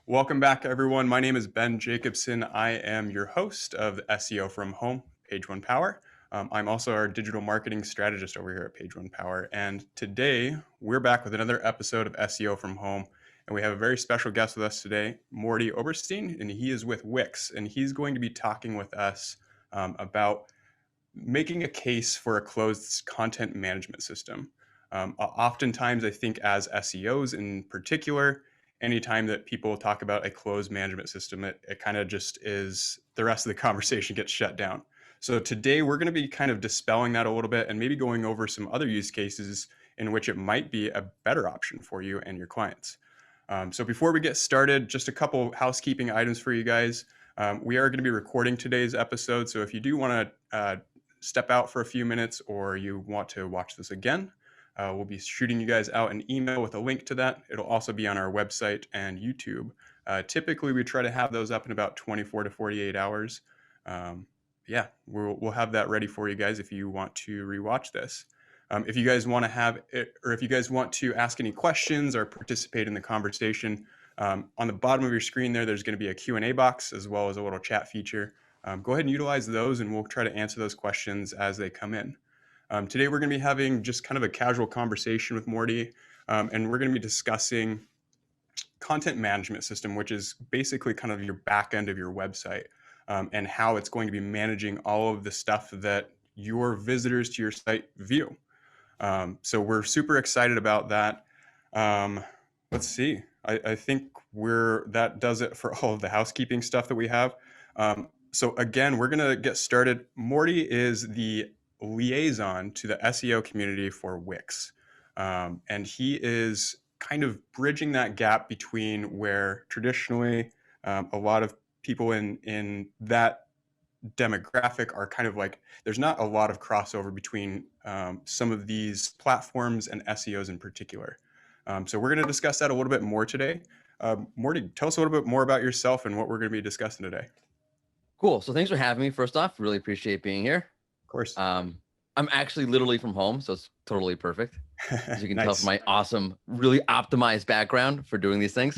Welcome back, everyone. My name is Ben Jacobson. I am your host of SEO from Home, Page One Power. I'm also our digital marketing strategist over here at Page One Power. And today we're back with another episode of SEO from Home. And we have a very special guest with us today, Mordy Oberstein, and he is with Wix. And he's going to be talking with us about making a case for a closed content management system. Oftentimes, I think as SEOs in particular, anytime that people talk about a closed management system, it kind of just is the rest of the conversation gets shut down. So today we're going to be kind of dispelling that a little bit and maybe going over some other use cases in which it might be a better option for you and your clients. So before we get started, just a couple housekeeping items for you guys. We are going to be recording today's episode. So if you do want to step out for a few minutes or you want to watch this again, we'll be shooting you guys out an email with a link to that. It'll also be on our website and YouTube. Typically, we try to have those up in about 24 to 48 hours. Yeah, we'll have that ready for you guys if you want to rewatch this. If you guys want to have it, or if you guys want to ask any questions or participate in the conversation, on the bottom of your screen there's going to be a Q&A box as well as a little chat feature. Go ahead and utilize those and we'll try to answer those questions as they come in. Today, we're going to be having just kind of a casual conversation with Mordy, and we're going to be discussing content management system, which is basically kind of your back end of your website, and how it's going to be managing all of the stuff that your visitors to your site view. So we're super excited about that. Let's see. I think that does it for all of the housekeeping stuff that we have. So again, we're going to get started. Mordy is the liaison to the SEO community for Wix. And he is kind of bridging that gap between where traditionally a lot of people in that demographic are kind of like, there's not a lot of crossover between some of these platforms and SEOs in particular. So we're going to discuss that a little bit more today. Mordy, tell us a little bit more about yourself and what we're going to be discussing today. Cool. So thanks for having me. First off, really appreciate being here. Of course. I'm actually literally from home, so it's totally perfect. As you can Nice. tell from my awesome, really optimized background for doing these things.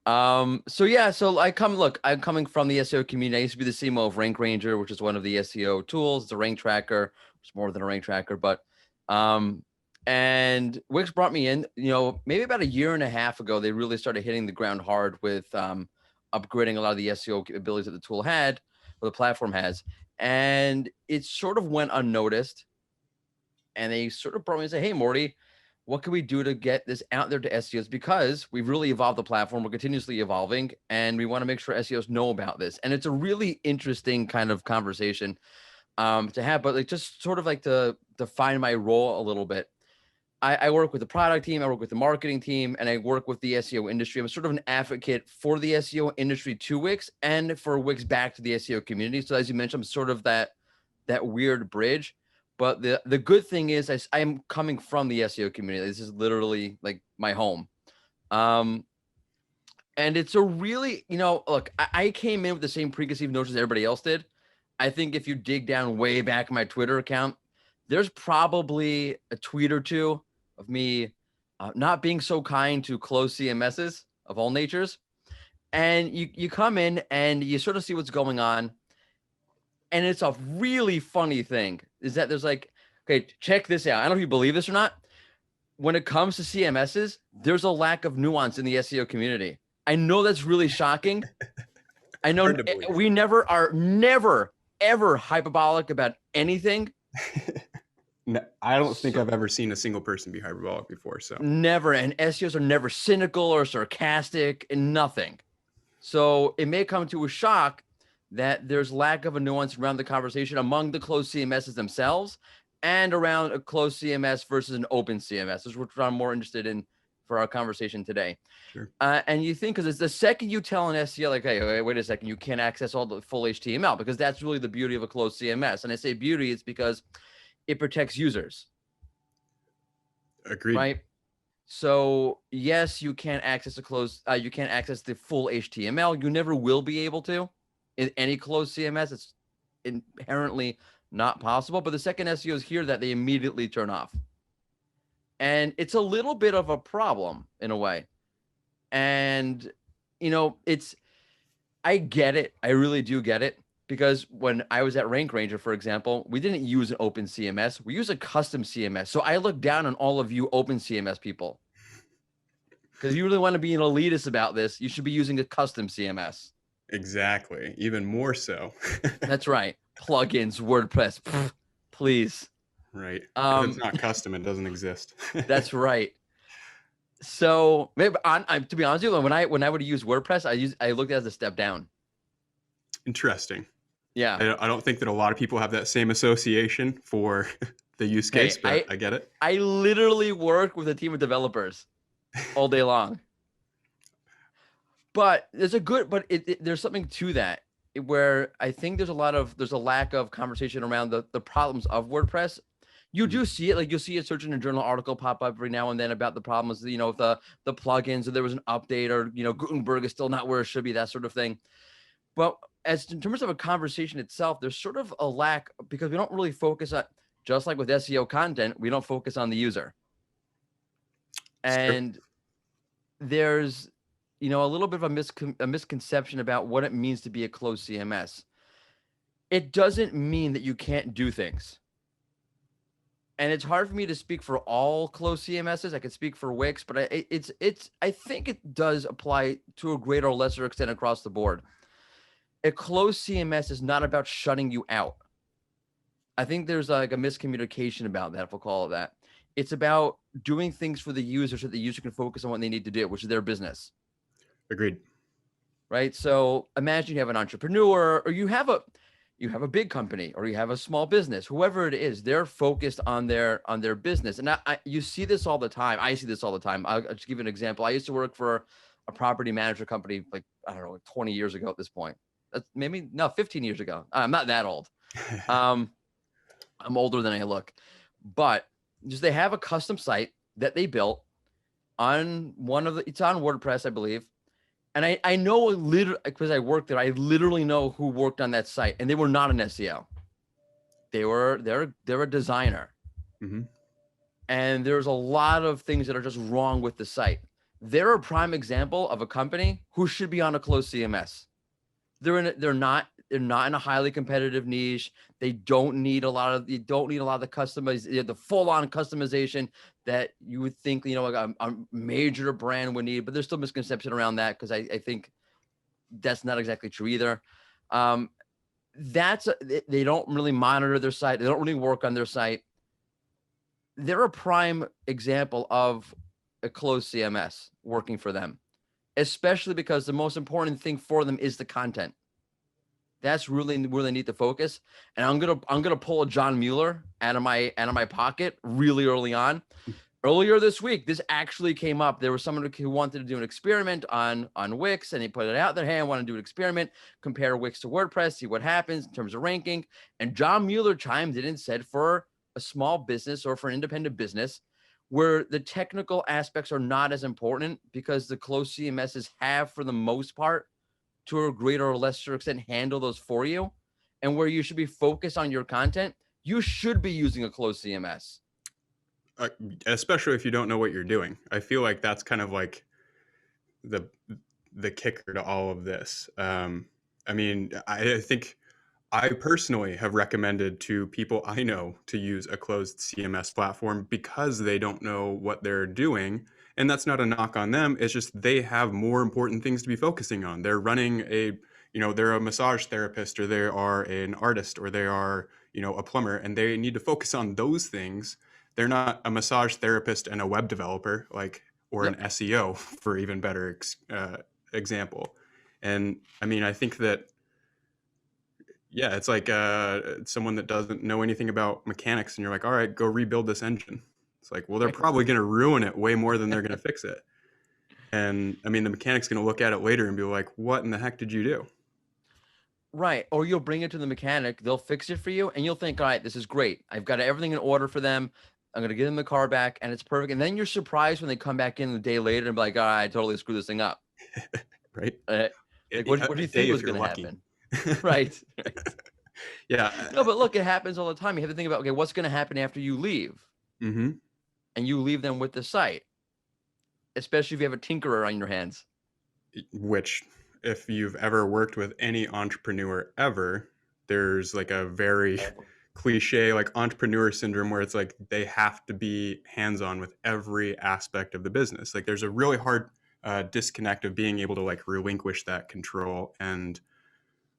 So I'm coming from the SEO community. I used to be the CMO of Rank Ranger, which is one of the SEO tools. It's a rank tracker. It's more than a rank tracker, but and Wix brought me in, maybe about a year and a half ago. They really started hitting the ground hard with upgrading a lot of the SEO capabilities that the tool had, or the platform has. And it sort of went unnoticed. And they sort of brought me and said, hey, Mordy, what can we do to get this out there to SEOs? Because we've really evolved the platform. We're continuously evolving, and we want to make sure SEOs know about this. And it's a really interesting kind of conversation to have, but just sort of like to define my role a little bit. I work with the product team, I work with the marketing team, and I work with the SEO industry. I'm sort of an advocate for the SEO industry to Wix and for Wix back to the SEO community. So as you mentioned, I'm sort of that weird bridge. But the good thing is I am coming from the SEO community. This is literally like my home. And it's a really, look, I came in with the same preconceived notions everybody else did. I think if you dig down way back in my Twitter account, there's probably a tweet or two of me not being so kind to closed CMSs of all natures. And you come in and you sort of see what's going on. And it's a really funny thing is that there's like, okay, check this out. I don't know if you believe this or not. When it comes to CMSs, there's a lack of nuance in the SEO community. I know that's really shocking. I know we never, ever hyperbolic about anything. No, I don't think I've ever seen a single person be hyperbolic before. So never. And SEOs are never cynical or sarcastic and nothing. So it may come to a shock that there's lack of a nuance around the conversation among the closed CMSs themselves and around a closed CMS versus an open CMS, which I'm more interested in for our conversation today. Sure. And you think, because it's the second you tell an SEO, like, hey, wait a second, you can't access all the full HTML, because that's really the beauty of a closed CMS. And I say beauty, it's because it protects users. Agreed. Right? So yes, you can't access you can't access the full HTML. You never will be able to in any closed CMS. It's inherently not possible. But the second SEOs hear that, they immediately turn off. And it's a little bit of a problem in a way. And I get it. I really do get it. Because when I was at Rank Ranger, for example, we didn't use an open CMS. We use a custom CMS. So I look down on all of you open CMS people. Because you really want to be an elitist about this, you should be using a custom CMS. Exactly. Even more so. That's right. Plugins, WordPress, please. Right. If it's not custom, it doesn't exist. That's right. So maybe to be honest with you, when I would use WordPress, I looked at it as a step down. Interesting. Yeah. I don't think that a lot of people have that same association for the use case, but I get it. I literally work with a team of developers all day long. But there's there's something to that where I think there's a lack of conversation around the problems of WordPress. You do see it, like you'll see a search engine journal article pop up every now and then about the problems, the plugins, or there was an update, or Gutenberg is still not where it should be, that sort of thing. But as in terms of a conversation itself, there's sort of a lack, because we don't really focus on, just like with SEO content, we don't focus on the user. And there's a little bit of a misconception about what it means to be a closed CMS. It doesn't mean that you can't do things. And it's hard for me to speak for all closed CMSs. I could speak for Wix, but I think it does apply to a greater or lesser extent across the board. A closed CMS is not about shutting you out. I think there's like a miscommunication about that, if we'll call it that. It's about doing things for the user so the user can focus on what they need to do, which is their business. Agreed. Right. So imagine you have an entrepreneur, or you have a big company, or you have a small business, whoever it is, they're focused on their business. And you see this all the time. I see this all the time. I'll just give you an example. I used to work for a property manager company, like, I don't know, 20 years ago at this point. That's 15 years ago. I'm not that old. I'm older than I look. But just they have a custom site that they built on it's on WordPress, I believe. And I know literally, because I worked there, I literally know who worked on that site, and they were not an SEO. They're a designer. Mm-hmm. And there's a lot of things that are just wrong with the site. They're a prime example of a company who should be on a closed CMS. They're not in a highly competitive niche. They don't need a lot of the the full-on customization that you would think, like a major brand would need, but there's still misconception around that, because I think that's not exactly true either. They don't really monitor their site. They don't really work on their site. They're a prime example of a closed CMS working for them, especially because the most important thing for them is the content. That's really where they need to focus. And I'm gonna pull a John Mueller out of my pocket really early on. Earlier this week, this actually came up. There was someone who wanted to do an experiment on Wix, and he put it out there. Hey, I want to do an experiment, compare Wix to WordPress, see what happens in terms of ranking. And John Mueller chimed in and said, for a small business or for an independent business where the technical aspects are not as important, because the closed CMSs have, for the most part, to a greater or lesser extent, handle those for you, and where you should be focused on your content, you should be using a closed CMS. Especially if you don't know what you're doing. I feel like that's kind of like the kicker to all of this. I mean, I think I personally have recommended to people I know to use a closed CMS platform because they don't know what they're doing. And that's not a knock on them. It's just they have more important things to be focusing on. They're running they're a massage therapist, or they are an artist, or they are, a plumber, and they need to focus on those things. They're not a massage therapist and a web developer, or an SEO, for even better example. And I mean, I think that, yeah, it's like someone that doesn't know anything about mechanics, and you're like, all right, go rebuild this engine. It's like, well, they're probably going to ruin it way more than they're going to fix it. And I mean, the mechanic's going to look at it later and be like, what in the heck did you do? Right. Or you'll bring it to the mechanic, they'll fix it for you, and you'll think, all right, this is great. I've got everything in order for them. I'm going to give them the car back, and it's perfect. And then you're surprised when they come back in a day later and be like, all right, I totally screwed this thing up. Right. What do you think was going to happen? Right. Yeah. No, but look, it happens all the time. You have to think about, okay, what's going to happen after you leave? Mm-hmm. And you leave them with the site, especially if you have a tinkerer on your hands. which if you've ever worked with any entrepreneur ever, there's like a very cliche like entrepreneur syndrome where it's like they have to be hands-on with every aspect of the business. Like there's a really hard disconnect of being able to like relinquish that control. And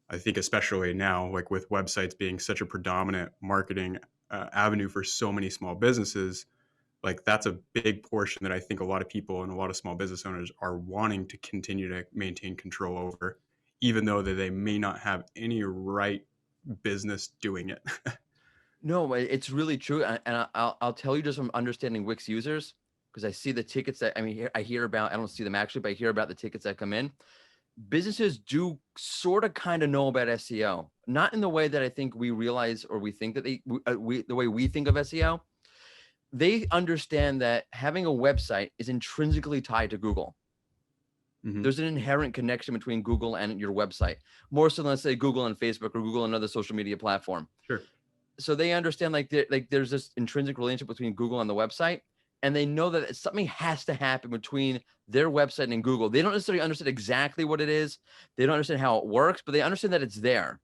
I think especially now, like with websites being such a predominant marketing avenue for so many small businesses, like that's a big portion that I think a lot of people and a lot of small business owners are wanting to continue to maintain control over, even though that they may not have any right business doing it. No, it's really true, and I'll tell you just from understanding Wix users, because I see the tickets that, I mean, I hear about, I don't see them actually, but I hear about the tickets that come in. Businesses do sort of kind of know about SEO, not in the way that I think we realize or we think that the way we think of SEO. They understand that having a website is intrinsically tied to Google. Mm-hmm. There's an inherent connection between Google and your website, more so than, let's say, Google and Facebook or Google and another social media platform. Sure. So they understand like there's this intrinsic relationship between Google and the website, and they know that something has to happen between their website and Google. They don't necessarily understand exactly what it is. They don't understand how it works, but they understand that it's there,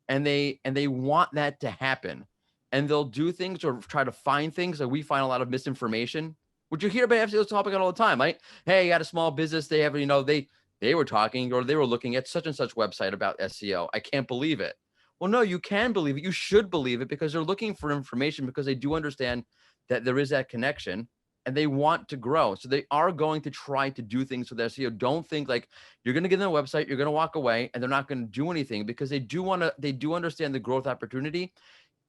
and they want that to happen. And they'll do things or try to find things. Like we find a lot of misinformation, which you hear about FCO's topic all the time. Like, hey, you got a small business. They have, they were talking or they were looking at such and such website about SEO. I can't believe it. Well, no, you can believe it. You should believe it because they're looking for information, because they do understand that there is that connection and they want to grow. So they are going to try to do things with SEO. Don't think like you're going to get on their website, you're going to walk away and they're not going to do anything, because they do understand the growth opportunity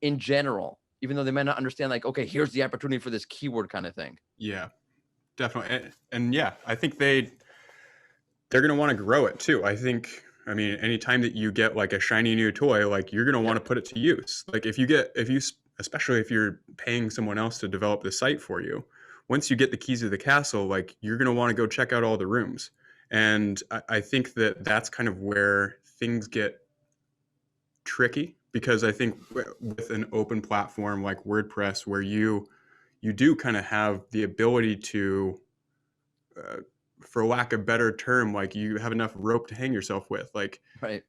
in general, even though they might not understand like, okay, here's the opportunity for this keyword kind of thing. Yeah, definitely. And yeah, I think they're going to want to grow it too. I mean, anytime that you get like a shiny new toy, like you're going to want to put it to use. Like especially if you're paying someone else to develop the site for you, once you get the keys to the castle, like you're going to want to go check out all the rooms. And I think that that's kind of where things get tricky, because I think with an open platform like WordPress, where you do kind of have the ability to, for lack of better term, like you have enough rope to hang yourself with. Like Right.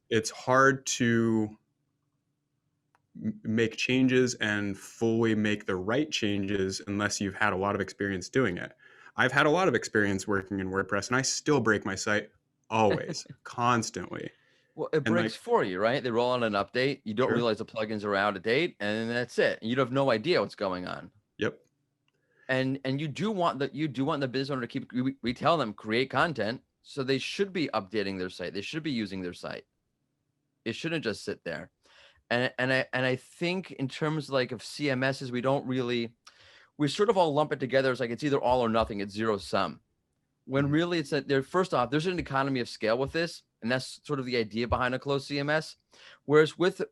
it's hard to make changes and fully make the right changes unless you've had a lot of experience doing it. I've had a lot of experience working in WordPress, and I still break my site always, constantly. Well, it And breaks like, for you, right? They roll out an update. You don't sure, realize the plugins are out of date, and that's it. You have no idea what's going on. yep, And you do want the business owner to keep. We tell them create content, so they should be updating their site. They should be using their site. It shouldn't just sit there. And I think in terms like of CMSs, we sort of all lump it together as like it's either all or nothing. It's zero sum. When mm-hmm. really it's that there. First off, there's an economy of scale with this, and that's sort of the idea behind a closed CMS. Whereas with a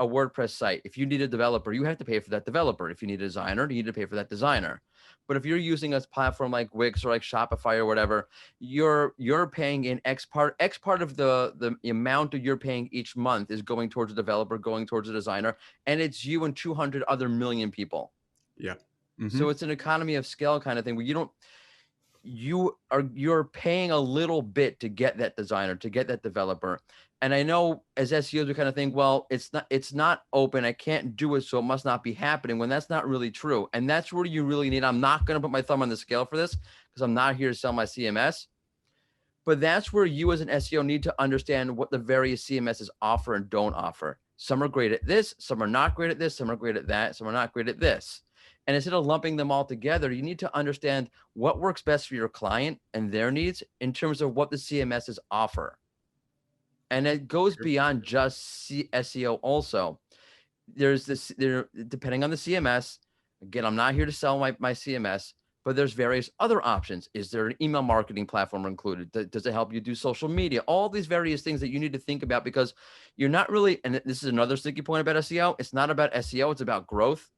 WordPress site, if you need a developer, you have to pay for that developer. If you need a designer, you need to pay for that designer. But if you're using a platform like Wix or like Shopify or whatever, you're paying in X part of the amount that you're paying each month is going towards a developer, going towards a designer, and it's you and 200 other million people. Yeah. Mm-hmm. So it's an economy of scale kind of thing where you're paying a little bit to get that designer, to get that developer. And I know as SEOs we kind of think, well, it's not open, I can't do it, so it must not be happening, when that's not really true. And that's where you really need, I'm not going to put my thumb on the scale for this because I'm not here to sell my CMS, but that's where you as an SEO need to understand what the various CMSs offer and don't offer. Some are great at this, some are not great at this, some are great at that, some are not great at this. And instead of lumping them all together, you need to understand what works best for your client and their needs in terms of what the CMSs offer. And it goes beyond just SEO also. There's this, depending on the CMS, again, I'm not here to sell my CMS, but there's various other options. Is there an email marketing platform included? Does it help you do social media? All these various things that you need to think about, because you're not really, and this is another sticky point about SEO, it's not about SEO, it's about growth.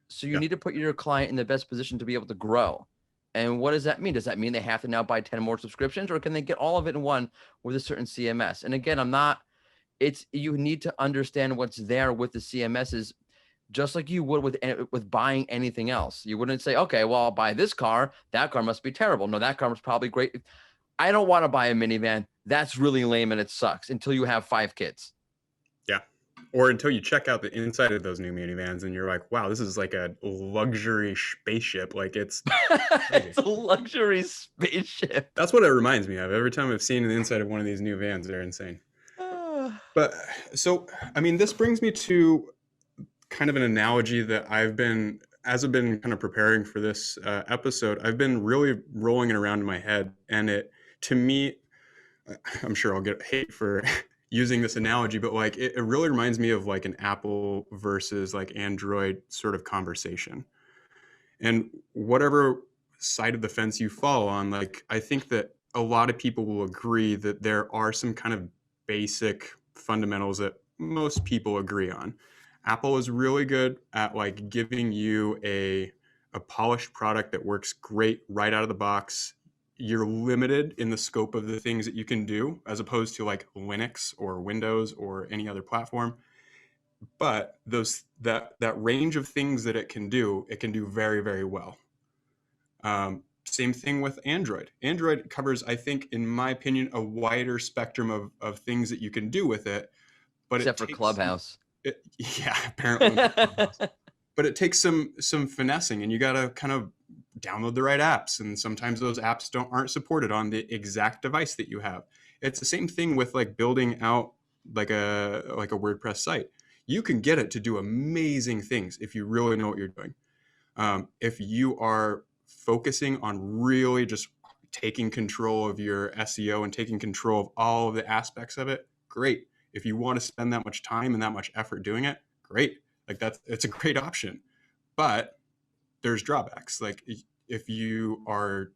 So you need to put your client in the best position to be able to grow. And what does that mean? Does that mean they have to now buy 10 more subscriptions, or can they get all of it in one with a certain CMS? And again, you need to understand what's there with the CMSs, just like you would with buying anything else. You wouldn't say, okay, well, I'll buy this car. That car must be terrible. No, that car was probably great. I don't want to buy a minivan. That's really lame and it sucks until you have 5 kids. Yeah. Or until you check out the inside of those new minivans and you're like, wow, this is like a luxury spaceship. Like it's crazy. It's a luxury spaceship. That's what it reminds me of. Every time I've seen the inside of one of these new vans, they're insane. But so, I mean, this brings me to kind of an analogy that as I've been kind of preparing for this episode, I've been really rolling it around in my head. And to me, I'm sure I'll get hate for using this analogy, but like it really reminds me of like an Apple versus like Android sort of conversation. And whatever side of the fence you fall on, like I think that a lot of people will agree that there are some kind of basic fundamentals that most people agree on. Apple is really good at like giving you a polished product that works great right out of the box. You're limited in the scope of the things that you can do as opposed to like Linux or Windows or any other platform. But that range of things that it can do very, very well. Same thing with Android. Android covers, I think, in my opinion, a wider spectrum of things that you can do with it. But except for Clubhouse. Yeah, apparently. Clubhouse. But it takes some finessing, and you got to kind of download the right apps. And sometimes those apps aren't supported on the exact device that you have. It's the same thing with like building out like a WordPress site. You can get it to do amazing things if you really know what you're doing. If you are focusing on really just taking control of your SEO and taking control of all of the aspects of it, great. If you want to spend that much time and that much effort doing it, great. Like it's a great option. But there's drawbacks. Like if you are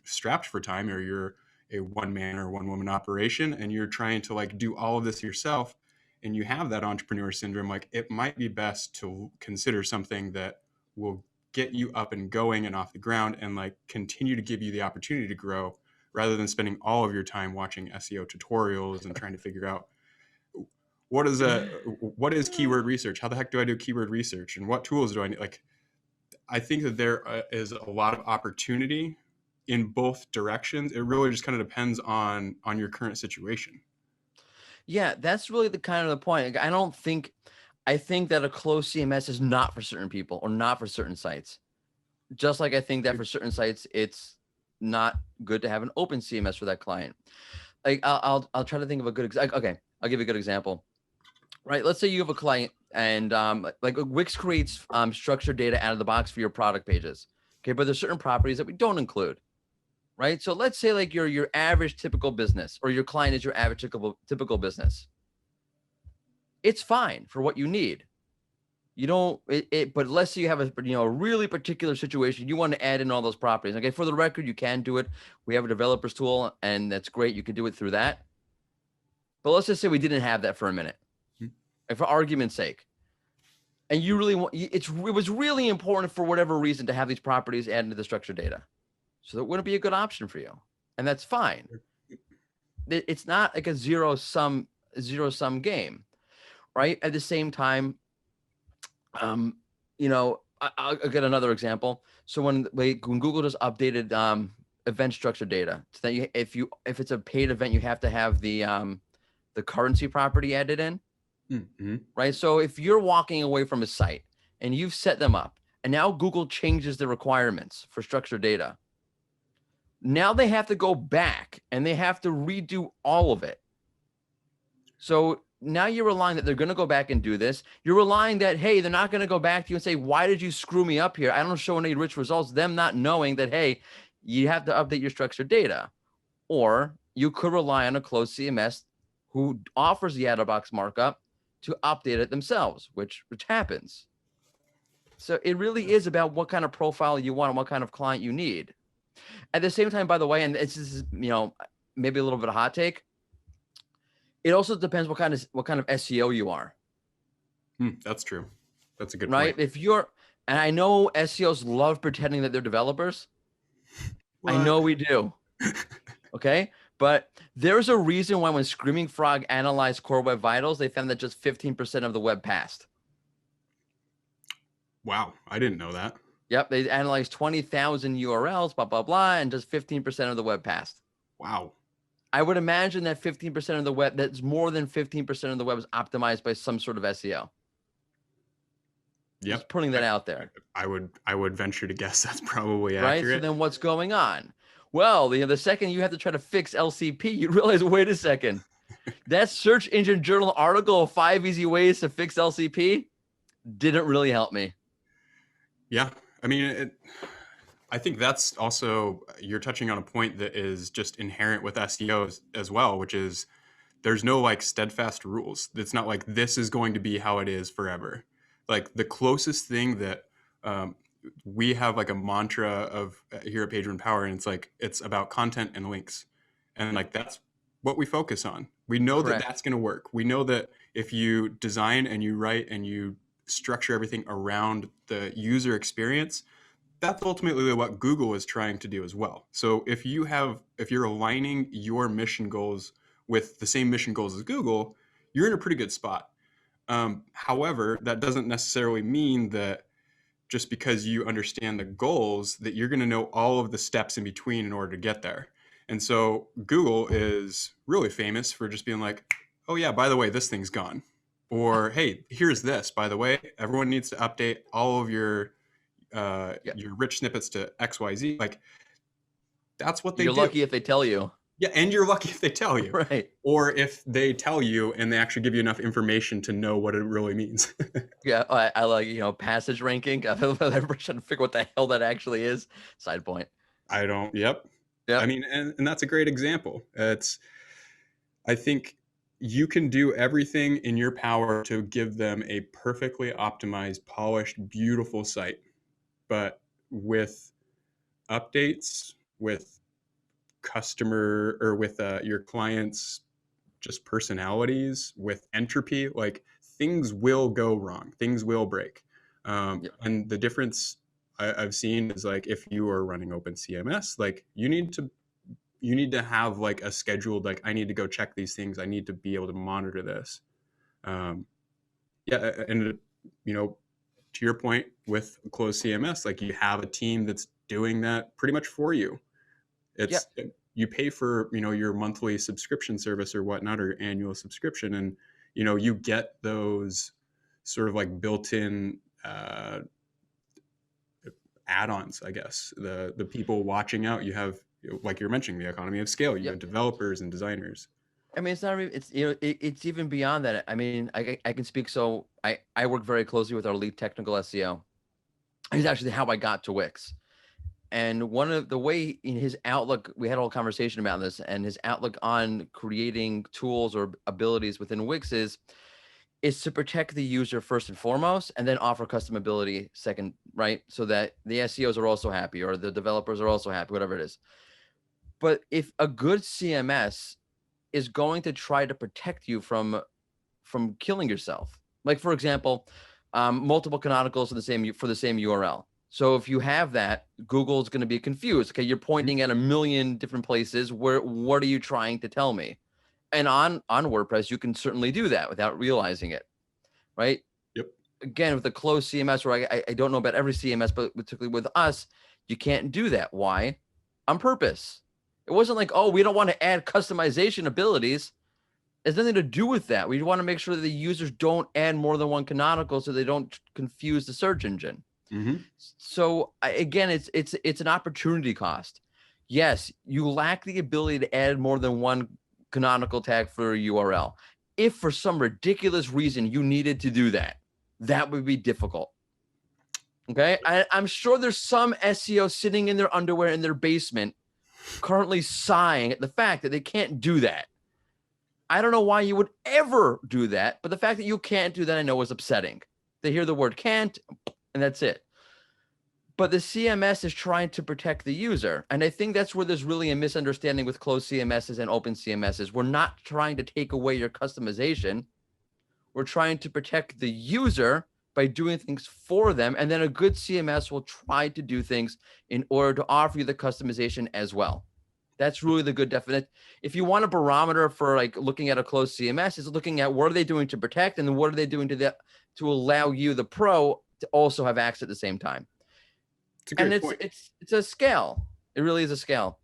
strapped for time or you're a one man or one woman operation and you're trying to like do all of this yourself and you have that entrepreneur syndrome, like it might be best to consider something that will get you up and going and off the ground and like continue to give you the opportunity to grow rather than spending all of your time watching SEO tutorials and trying to figure out what is keyword research? How the heck do I do keyword research? And what tools do I need? Like, I think that there is a lot of opportunity in both directions. It really just kind of depends on your current situation. Yeah, that's really the kind of the point. I think that a closed CMS is not for certain people or not for certain sites. Just like I think that for certain sites, it's not good to have an open CMS for that client. Like I'll try to think of a good example. Okay, I'll give you a good example. Right, let's say you have a client and like Wix creates structured data out of the box for your product pages. Okay, but there's certain properties that we don't include. Right, so let's say like your average typical business or your client is your average typical business. It's fine for what you need. You don't but let's say you have a really particular situation, you want to add in all those properties. Okay, for the record, you can do it. We have a developers tool and that's great. You can do it through that. But let's just say we didn't have that for a minute. For argument's sake, and you really want it was really important for whatever reason to have these properties added to the structured data, so that wouldn't be a good option for you, and that's fine. It's not like a zero sum game, right? At the same time, I'll get another example. So when Google just updated event structured data, so that if it's a paid event, you have to have the currency property added in. Mm-hmm. Right. So if you're walking away from a site and you've set them up and now Google changes the requirements for structured data, now they have to go back and they have to redo all of it. So now you're relying that they're going to go back and do this. You're relying that, hey, they're not going to go back to you and say, why did you screw me up here? I don't show any rich results. Them not knowing that, hey, you have to update your structured data. Or you could rely on a closed CMS who offers the out-of-box markup to update it themselves, which happens. So it really is about what kind of profile you want and what kind of client you need. At the same time, by the way, and this is maybe a little bit of a hot take, it also depends what kind of SEO you are. That's true. That's a good point. If you're, and I know SEOs love pretending that they're developers. What? I know we do. Okay. But there's a reason why when Screaming Frog analyzed Core Web Vitals, they found that just 15% of the web passed. Wow. I didn't know that. Yep. They analyzed 20,000 URLs, blah, blah, blah, and just 15% of the web passed. Wow. I would imagine that 15% of the web, that's more than 15% of the web is optimized by some sort of SEO. Just Yep. putting that out there. I would venture to guess that's probably Right? So accurate. then what's going on? Well, the second you have to try to fix LCP, you realize, wait a second, that search engine journal article of 5 easy ways to fix LCP didn't really help me. Yeah. I mean, I think that's also, you're touching on a point that is just inherent with SEO as well, which is there's no like steadfast rules. It's not like this is going to be how it is forever. Like the closest thing that um, we have like a mantra of here at Page One Power, and it's like it's about content and links, and like that's what we focus on. We know that Correct. that's going to work. We know that if you design and you write and you structure everything around the user experience, that's ultimately what Google is trying to do as well. So if you're aligning your mission goals with the same mission goals as Google, you're in a pretty good spot. However, that doesn't necessarily mean that just because you understand the goals that you're going to know all of the steps in between in order to get there. And so Google is really famous for just being like, oh yeah, by the way, this thing's gone. Or hey, here's this, by the way, everyone needs to update all of Yeah. your rich snippets to XYZ. Like that's what they You're do. lucky if they tell you. Yeah, and you're lucky if they tell you. Right. Or if they tell you and they actually give you enough information to know what it really means. Yeah. I like, passage ranking. I'm trying to figure what the hell that actually is. Side point. I don't, yep. I Yep. mean, and that's a great example. I think you can do everything in your power to give them a perfectly optimized, polished, beautiful site. But with updates, with customer or with your clients just personalities, with entropy, like things will go wrong, things will break. Yep. And the difference I've seen is like if you are running open CMS, like you need to have like a scheduled, like I need to go check these things, I need to be able to monitor this. um, yeah, and to your point with closed CMS, like you have a team that's doing that pretty much for you. Yep. It's you pay for your monthly subscription service or whatnot, or your annual subscription, and you get those sort of like built-in add-ons, I guess. The people watching out, you have, like you're mentioning, the economy of scale, you have Yep. developers and designers. I mean, it's not even, it's, it's even beyond that. I mean, I can speak. So I work very closely with our lead technical SEO. He's actually how I got to Wix. And one of the way in his outlook, we had a whole conversation about this, and his outlook on creating tools or abilities within Wix is to protect the user first and foremost, and then offer custom ability second, right? So that the SEOs are also happy, or the developers are also happy, whatever it is. But if a good CMS is going to try to protect you from killing yourself, like for example, multiple canonicals for the same URL. So if you have that, Google's going to be confused. Okay, you're Mhm. pointing at a million different places. What are you trying to tell me? And on WordPress, you can certainly do that without realizing it, right? Yep. Again, with the closed CMS, where I don't know about every CMS, but particularly with us, you can't do that. Why? On purpose. It wasn't like, oh, we don't want to add customization abilities. It has nothing to do with that. We want to make sure that the users don't add more than one canonical so they don't confuse the search engine. Mm-hmm. So again, it's an opportunity cost. Yes, you lack the ability to add more than one canonical tag for a URL. If for some ridiculous reason you needed to do that, that would be difficult. Okay, I'm sure there's some SEO sitting in their underwear in their basement, currently sighing at the fact that they can't do that. I don't know why you would ever do that, but the fact that you can't do that, I know is upsetting. They hear the word can't, and that's it. But the CMS is trying to protect the user. And I think that's where there's really a misunderstanding with closed CMSs and open CMSs. We're not trying to take away your customization. We're trying to protect the user by doing things for them. And then a good CMS will try to do things in order to offer you the customization as well. That's really the good definition. If you want a barometer for like looking at a closed CMS, is looking at what are they doing to protect and then what are they doing to allow you, the pro, to also have access at the same time. It's a And great point. it's a scale. It really is a scale.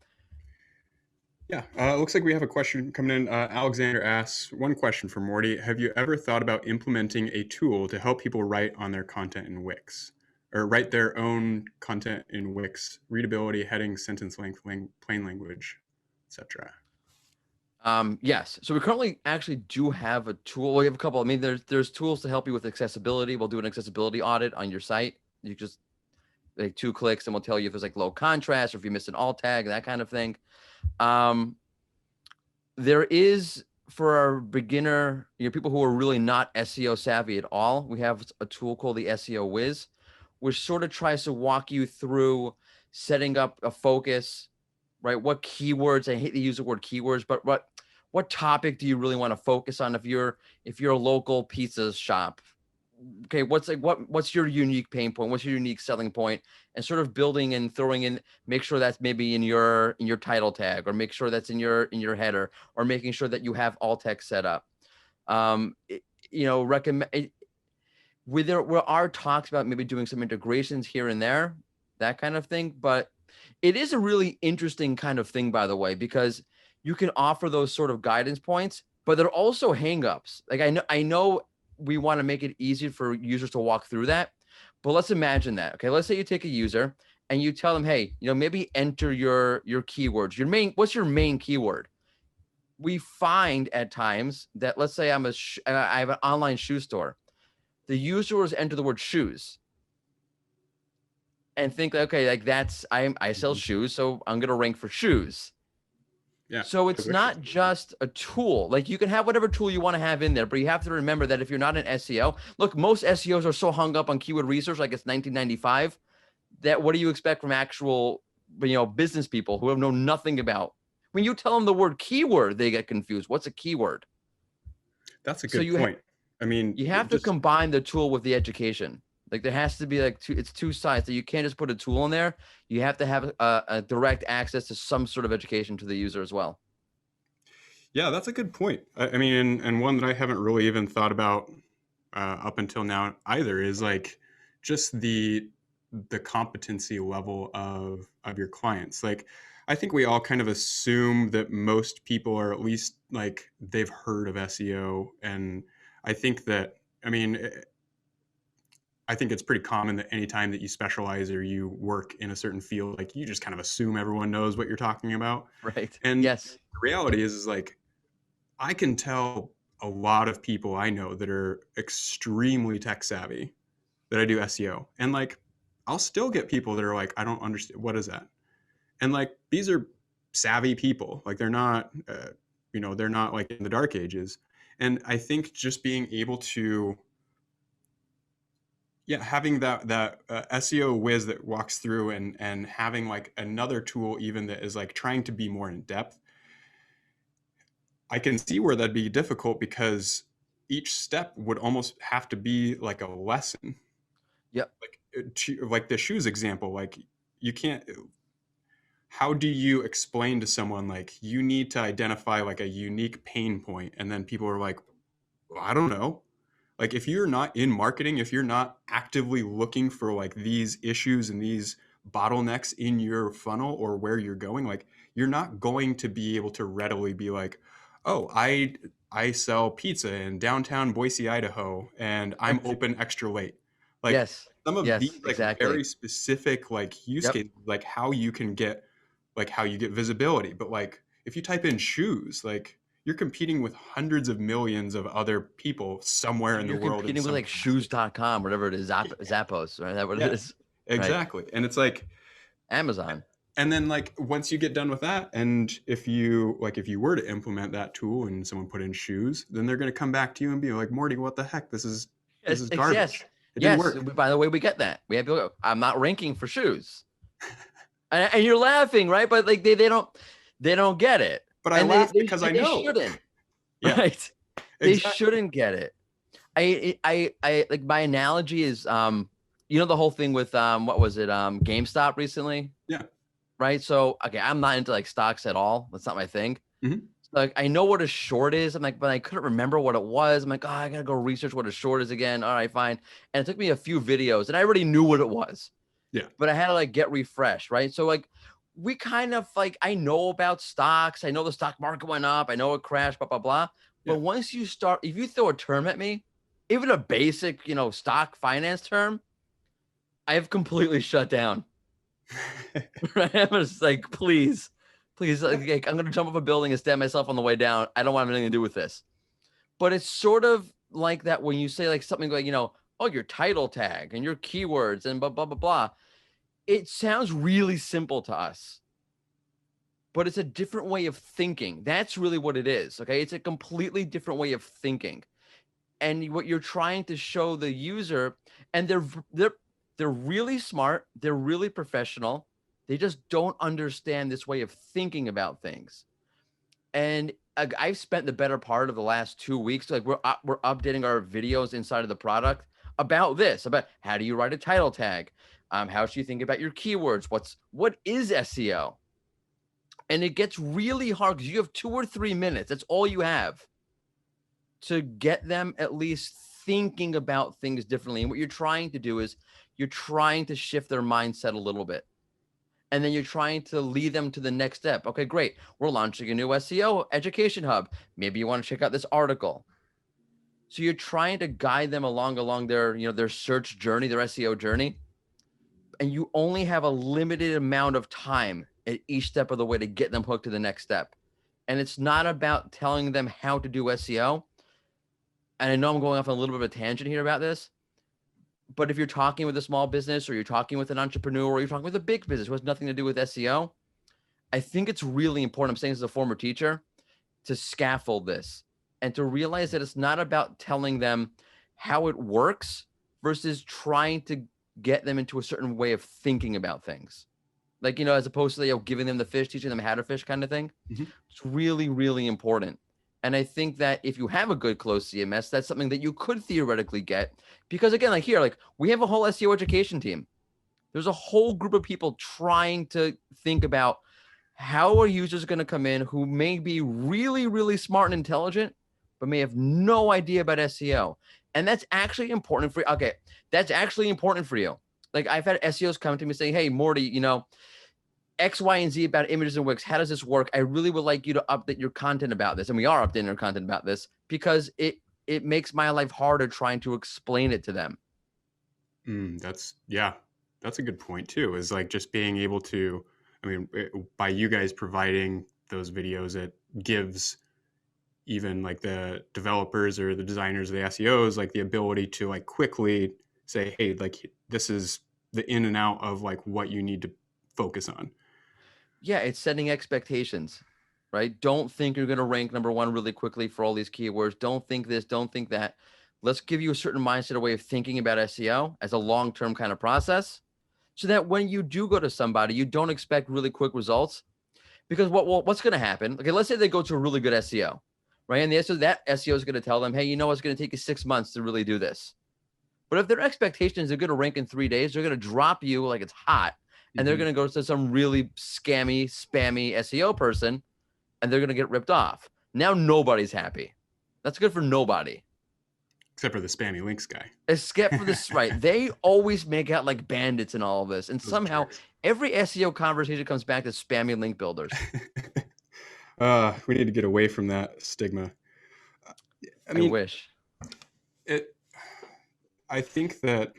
Yeah, it looks like we have a question coming in. Alexander asks, one question for Morty. Have you ever thought about implementing a tool to help people write on their content in Wix? Or write their own content in Wix, readability, heading, sentence length, plain language, etc. Yes. So we currently actually do have a tool. We have a couple. I mean, there's tools to help you with accessibility. We'll do an accessibility audit on your site. You just like 2 clicks and we'll tell you if there's like low contrast or if you missed an alt tag, that kind of thing. There is for our beginner, people who are really not SEO savvy at all, we have a tool called the SEO Whiz, which sort of tries to walk you through setting up a focus, right? What keywords, I hate to use the word keywords, but what topic do you really want to focus on if you're a local pizza shop? Okay, what's your unique pain point? What's your unique selling point? And sort of building and throwing in, make sure that's maybe in your title tag, or make sure that's in your header, or making sure that you have alt text set up. Recommend where are talks about maybe doing some integrations here and there, that kind of thing. But it is a really interesting kind of thing, by the way, because you can offer those sort of guidance points, but they're also hangups. Like I know we want to make it easier for users to walk through that, but let's imagine that. Okay, let's say you take a user and you tell them, hey, maybe enter your keywords. What's your main keyword? We find at times that, let's say I have an online shoe store. The users enter the word shoes and think, okay, like I sell shoes, so I'm gonna rank for shoes. Yeah. So it's not just a tool. Like, you can have whatever tool you want to have in there, but you have to remember that if you're not an SEO, look, most SEOs are so hung up on keyword research, like it's 1995, that what do you expect from actual, business people who know nothing about? When you tell them the word keyword, they get confused. What's a keyword? That's a good point. I mean, you have to combine the tool with the education. Like, there has to be it's two sides. So you can't just put a tool in there. You have to have a direct access to some sort of education to the user as well. Yeah, that's a good point. I mean, and one that I haven't really even thought about up until now either is like just the competency level of your clients. Like, I think we all kind of assume that most people are at least like they've heard of SEO, and I think that I think it's pretty common that anytime that you specialize or you work in a certain field, like you just kind of assume everyone knows what you're talking about. Right. And yes. the reality is like I can tell a lot of people I know that are extremely tech savvy that I do SEO. And like I'll still get people that are like, I don't understand, what is that? And like these are savvy people. Like they're not they're not like in the dark ages. And I think just being able to having that SEO whiz that walks through and having like another tool even that is like trying to be more in depth, I can see where that'd be difficult because each step would almost have to be like a lesson. Yep. Like the shoes example, like you can't, how do you explain to someone like you need to identify like a unique pain point, and then people are like, well, I don't know. Like if you're not in marketing, if you're not actively looking for like these issues and these bottlenecks in your funnel or where you're going, like you're not going to be able to readily be like, oh, I sell pizza in downtown Boise, Idaho, and I'm open extra late. Like yes. some of yes, these like exactly. very specific like use Yep. cases, like how you get visibility. But like if you type in shoes, like you're competing with hundreds of millions of other people somewhere in the world. You're competing with like shoes.com, whatever it is, Zappos, right? That what it is? Exactly. Right? And it's like Amazon. And then like once you get done with that, and if you were to implement that tool and someone put in shoes, then they're going to come back to you and be like, Morty, what the heck? This is garbage. Yes. It didn't work. By the way, we get that. We have people go, I'm not ranking for shoes. and you're laughing, right? But like they don't get it. But I laugh because I know. They shouldn't. Yeah. Right. They shouldn't get it. I like, my analogy is the whole thing with what was it, GameStop recently? Yeah. Right. So okay, I'm not into like stocks at all. That's not my thing. Mm-hmm. Like I know what a short is. I'm like, but I couldn't remember what it was. I'm like, oh, I gotta go research what a short is again. All right, fine. And it took me a few videos, and I already knew what it was. Yeah. But I had to like get refreshed, right? So like we kind of like, I know about stocks. I know the stock market went up. I know it crashed, blah, blah, blah. Yeah. But once you start, if you throw a term at me, even a basic, stock finance term, I have completely shut down. Right? I'm just like, please, please, Yeah. like, I'm going to jump off a building and stab myself on the way down. I don't want anything to do with this. But it's sort of like that when you say like something like, oh, your title tag and your keywords and blah, blah, blah, blah. It sounds really simple to us, but it's a different way of thinking. That's really what it is. Okay. It's a completely different way of thinking. And what you're trying to show the user, and they're really smart, they're really professional. They just don't understand this way of thinking about things. And I've spent the better part of the last 2 weeks, like we're updating our videos inside of the product about this, about how do you write a title tag, how should you think about your keywords, what is SEO, and it gets really hard because you have 2 or 3 minutes. That's all you have to get them at least thinking about things differently. And what you're trying to do is you're trying to shift their mindset a little bit. And then you're trying to lead them to the next step. Okay, great. We're launching a new SEO education hub. Maybe you want to check out this article. So you're trying to guide them along their search journey, their SEO journey. And you only have a limited amount of time at each step of the way to get them hooked to the next step. And it's not about telling them how to do SEO. And I know I'm going off on a little bit of a tangent here about this, but if you're talking with a small business or you're talking with an entrepreneur or you're talking with a big business who has nothing to do with SEO, I think it's really important, I'm saying this as a former teacher, to scaffold this and to realize that it's not about telling them how it works versus trying to get them into a certain way of thinking about things. Like, as opposed to giving them the fish, teaching them how to fish kind of thing. Mm-hmm. It's really, really important. And I think that if you have a good closed CMS, that's something that you could theoretically get. Because again, like here, we have a whole SEO education team. There's a whole group of people trying to think about how are users going to come in who may be really, really smart and intelligent, but may have no idea about SEO. And that's actually important for you. Okay, that's actually important for you. Like I've had SEOs come to me saying, hey, Mordy, X, Y, and Z about images and Wix. How does this work? I really would like you to update your content about this. And we are updating our content about this because it makes my life harder trying to explain it to them. That's a good point too, is like just being able to, by you guys providing those videos, it gives even like the developers or the designers or the SEOs like the ability to like quickly say, hey, like this is the in and out of like what you need to focus on. Yeah, it's setting expectations, right? Don't think you're going to rank number one really quickly for all these keywords. Don't think this, don't think that. Let's give you a certain mindset, a way of thinking about SEO as a long-term kind of process so that when you do go to somebody, you don't expect really quick results. Because what's going to happen? Okay, let's say they go to a really good SEO, right? And that SEO is going to tell them, hey, it's going to take you 6 months to really do this. But if their expectations are going to rank in 3 days, they're going to drop you like it's hot. And they're going to go to some really scammy, spammy SEO person, and they're going to get ripped off. Now nobody's happy. That's good for nobody. Except for the spammy links guy. Except for this, right? They always make out like bandits in all of this. And Those somehow jerks. every SEO conversation comes back to spammy link builders. We need to get away from that stigma. I wish. I think that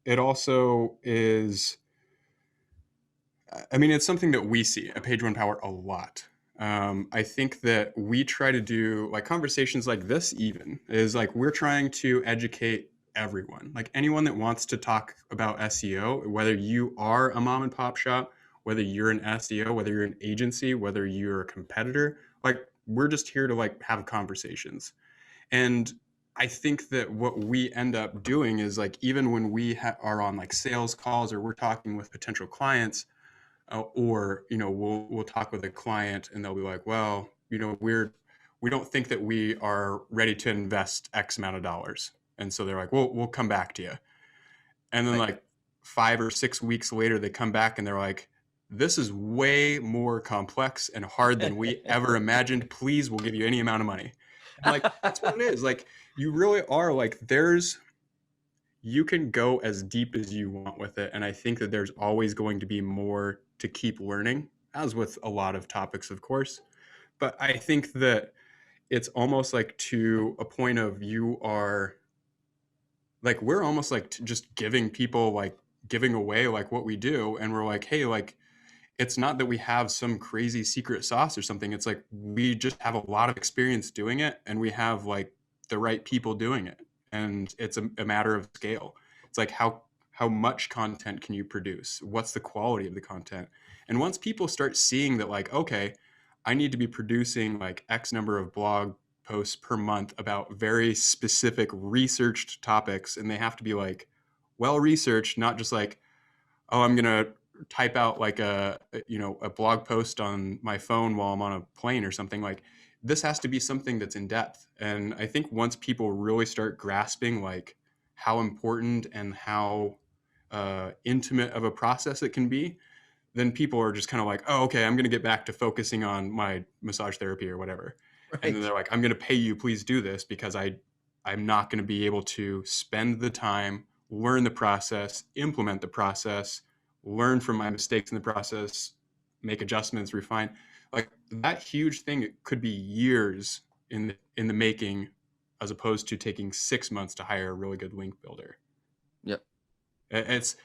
it also is, it's something that we see at Page One Power a lot. I think that we try to do like conversations like this, even is like we're trying to educate everyone, like anyone that wants to talk about SEO, whether you are a mom and pop shop, whether you're an SEO, whether you're an agency, whether you're a competitor, like we're just here to like have conversations. And I think that what we end up doing is like even when we are on like sales calls or we're talking with potential clients, or we'll talk with a client and they'll be like, well, we don't think that we are ready to invest X amount of dollars, and so they're like, we'll come back to you. And then like 5 or 6 weeks later they come back and they're like, this is way more complex and hard than we ever imagined. Please, we'll give you any amount of money. And like that's what it is. Like you really are like you can go as deep as you want with it, and I think that there's always going to be more to keep learning, as with a lot of topics, of course. But I think that it's almost like to a point of you are like we're almost like just giving people like giving away like what we do, and we're like, hey, like it's not that we have some crazy secret sauce or something. It's like we just have a lot of experience doing it, and we have like the right people doing it, and it's a matter of scale. It's like how much content can you produce? What's the quality of the content? And once people start seeing that, like, okay, I need to be producing like X number of blog posts per month about very specific researched topics, and they have to be like well researched, not just like, oh, I'm gonna type out like a blog post on my phone while I'm on a plane or something. Like this has to be something that's in depth. And I think once people really start grasping like how important and how intimate of a process it can be, then people are just kind of like, oh, okay, I'm going to get back to focusing on my massage therapy or whatever. And then Right. they're like, I'm going to pay you, please do this, because I'm not going to be able to spend the time, learn the process, implement the process, learn from my mistakes in the process, make adjustments, refine. Like that huge thing, it could be years in the making, as opposed to taking 6 months to hire a really good link builder. Yep. It's,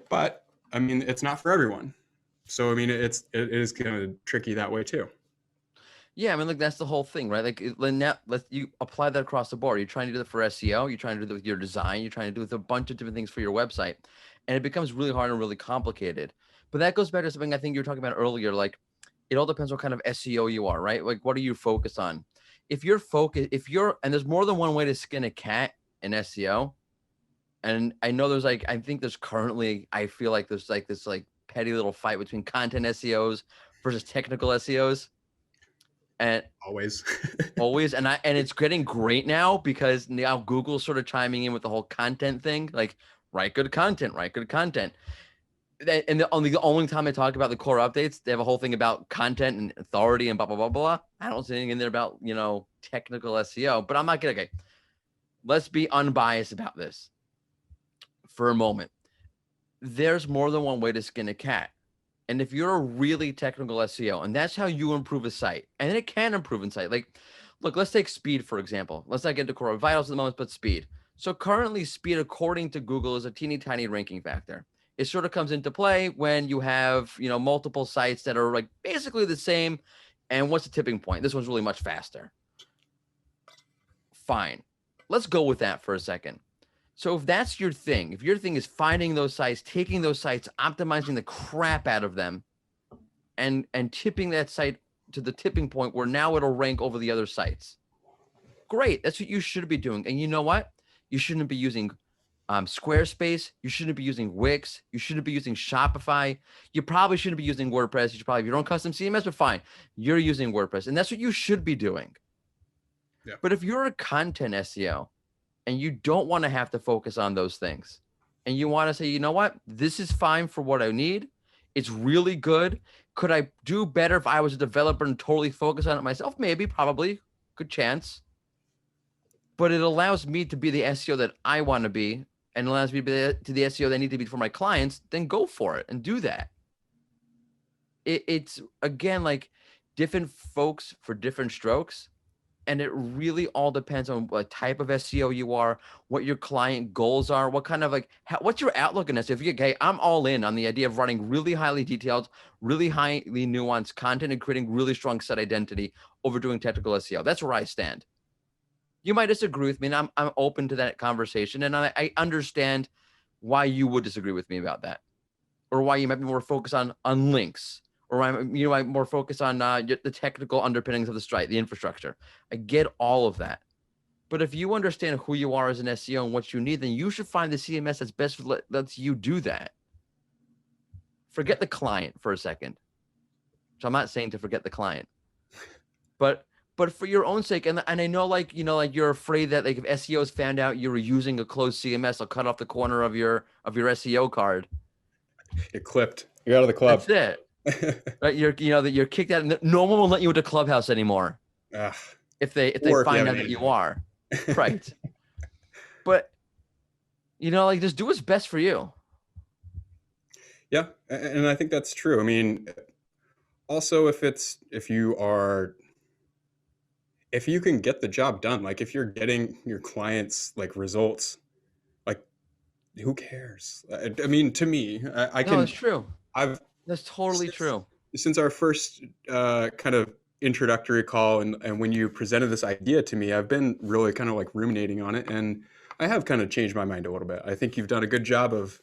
but I mean, it's not for everyone. So I mean, it is kind of tricky that way too. Yeah, I mean, like that's the whole thing, right? Like now, let's you apply that across the board. You're trying to do it for SEO. You're trying to do it with your design. You're trying to do it with a bunch of different things for your website, and it becomes really hard and really complicated. But that goes back to something I think you were talking about earlier. Like, it all depends what kind of SEO you are, right? Like, what are you focused on? And there's more than one way to skin a cat in SEO. And I know I think there's currently, I feel like there's like this like petty little fight between content SEOs versus technical SEOs. And Always. always, and it's getting great now because now Google's sort of chiming in with the whole content thing, like write good content, write good content. And the only time I talk about the core updates, they have a whole thing about content and authority and blah blah blah blah. I don't see anything in there about technical SEO, but I'm not gonna. Okay, let's be unbiased about this for a moment. There's more than one way to skin a cat. And if you're a really technical SEO, and that's how you improve a site, and it can improve a site. Like, look, let's take speed, for example. Let's not get into core vitals at the moment, but speed. So currently speed, according to Google, is a teeny tiny ranking factor. It sort of comes into play when you have, multiple sites that are like basically the same. And what's the tipping point? This one's really much faster. Fine. Let's go with that for a second. So if that's your thing, if your thing is finding those sites, taking those sites, optimizing the crap out of them, and tipping that site to the tipping point where now it'll rank over the other sites, great. That's what you should be doing. And you know what? You shouldn't be using Squarespace. You shouldn't be using Wix. You shouldn't be using Shopify. You probably shouldn't be using WordPress. You should probably have your own custom CMS, but fine. You're using WordPress. And that's what you should be doing. Yeah. But if you're a content SEO, and you don't want to have to focus on those things, and you want to say, you know what, this is fine for what I need. It's really good. Could I do better if I was a developer and totally focus on it myself? Maybe, probably, good chance. But it allows me to be the SEO that I want to be, and allows me to be the SEO that I need to be for my clients. Then go for it and do that. It's again like different folks for different strokes. And it really all depends on what type of SEO you are, what your client goals are, what kind of what's your outlook in SEO. If you're okay, I'm all in on the idea of running really highly detailed, really highly nuanced content and creating really strong set identity over doing technical SEO. That's where I stand. You might disagree with me, and I'm open to that conversation. And I understand why you would disagree with me about that, or why you might be more focused on links, or I'm more focused on the technical underpinnings of the site, the infrastructure. I get all of that. But if you understand who you are as an SEO and what you need, then you should find the CMS that's best lets you do that. Forget the client for a second. So I'm not saying to forget the client, but for your own sake, and I know you're afraid that if SEOs found out you were using a closed CMS, they'll cut off the corner of your SEO card. Get clipped. You're out of the club. That's it. Right? You're kicked out, and no one will let you into Clubhouse anymore. If they find out that you are. Right. But just do what's best for you. Yeah, and I think that's true. I mean, also if you can get the job done, like if you're getting your clients like results, like who cares? I mean, to me, I No, it's can true. I've That's totally since true. since our first kind of introductory call and when you presented this idea to me, I've been really kind of like ruminating on it, and I have kind of changed my mind a little bit. I think you've done a good job of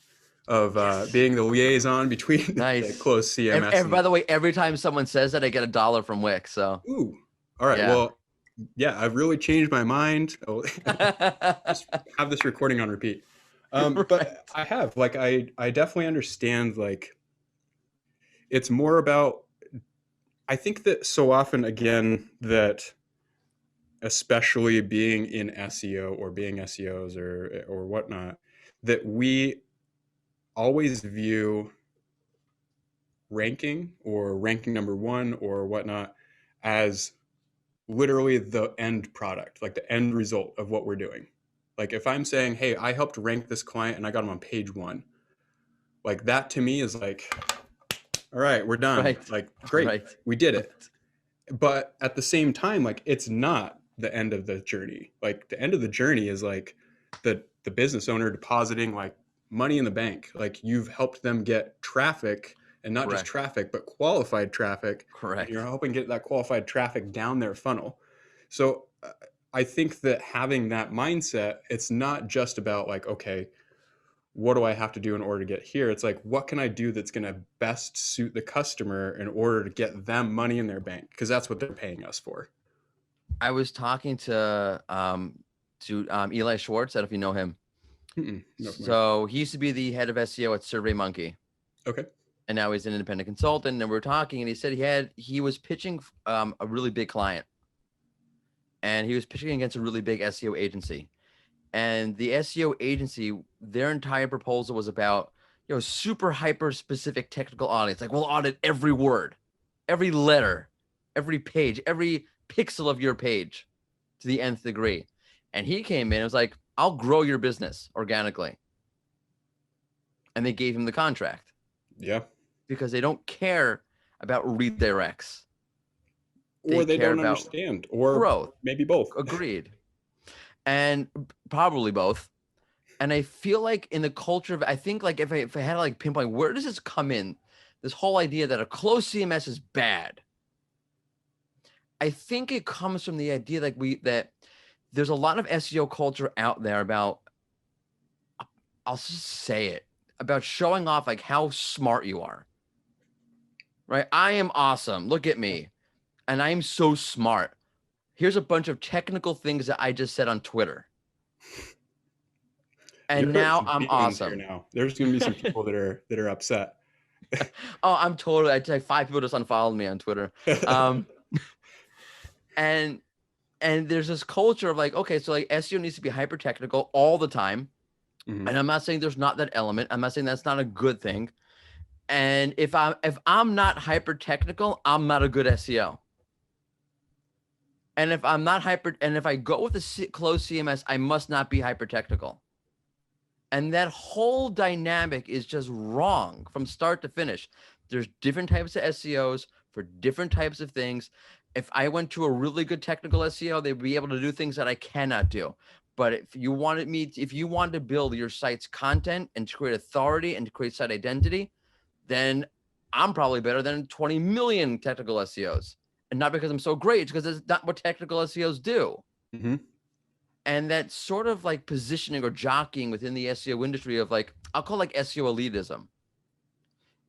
Yes. being the liaison between the Nice. closed CMS By and the way, every time someone says that, I get $1 from Wix. So ooh. All right. yeah. Well, yeah, I've really changed my mind. Oh, just have this recording on repeat. But Right. I have like I definitely understand like it's more about I think that so often again that especially being in SEO or being SEOs or whatnot, that we always view ranking or ranking number one or whatnot as literally the end product, like the end result of what we're doing. Like if I'm saying, hey, I helped rank this client and I got them on page one, like that to me is like, all right, we're done. Right. Like, great, Right. we did it. Right. But at the same time, like it's not the end of the journey. Like the end of the journey is like the business owner depositing like money in the bank. Like you've helped them get traffic and not just Correct. traffic, but qualified traffic. And you're Correct. helping get that qualified traffic down their funnel. So I think that having that mindset, it's not just about like, okay, what do I have to do in order to get here? It's like, what can I do that's going to best suit the customer in order to get them money in their bank? Because that's what they're paying us for. I was talking to Eli Schwartz. I don't know if you know him. No familiar. So he used to be the head of SEO at SurveyMonkey, Okay. and now he's an independent consultant. And we were talking, and he said he was pitching a really big client, and he was pitching against a really big SEO agency. And the SEO agency, their entire proposal was about, super hyper specific technical audits. Like we'll audit every word, every letter, every page, every pixel of your page to the nth degree. And he came in and was like, I'll grow your business organically. And they gave him the contract. Yeah. Because they don't care about redirects. Or they care don't about understand, or growth. maybe both. Agreed. And probably both. And I feel like in the culture of, I think like if I had to like pinpoint, where does this come in? This whole idea that a closed CMS is bad. I think it comes from the idea that there's a lot of SEO culture out there about, I'll just say it, about showing off like how smart you are. Right? I am awesome. Look at me. And I'm so smart. Here's a bunch of technical things that I just said on Twitter. And You're hurting now some I'm feelings here awesome. now. There's going to be some people that are upset. Oh, I'm totally. I tell 5 people just unfollowed me on Twitter. And there's this culture of like, okay, so like SEO needs to be hyper technical all the time. Mm-hmm. And I'm not saying there's not that element. I'm not saying that's not a good thing. And if I'm not hyper technical, I'm not a good SEO. And if I'm not if I go with a closed CMS, I must not be hyper technical. And that whole dynamic is just wrong from start to finish. There's different types of SEOs for different types of things. If I went to a really good technical SEO, they'd be able to do things that I cannot do. But if you wanted to build your site's content and to create authority and to create site identity, then I'm probably better than 20 million technical SEOs. And not because I'm so great, it's because it's not what technical SEOs do. Mm-hmm. And that sort of like positioning or jockeying within the SEO industry of like, I'll call like SEO elitism.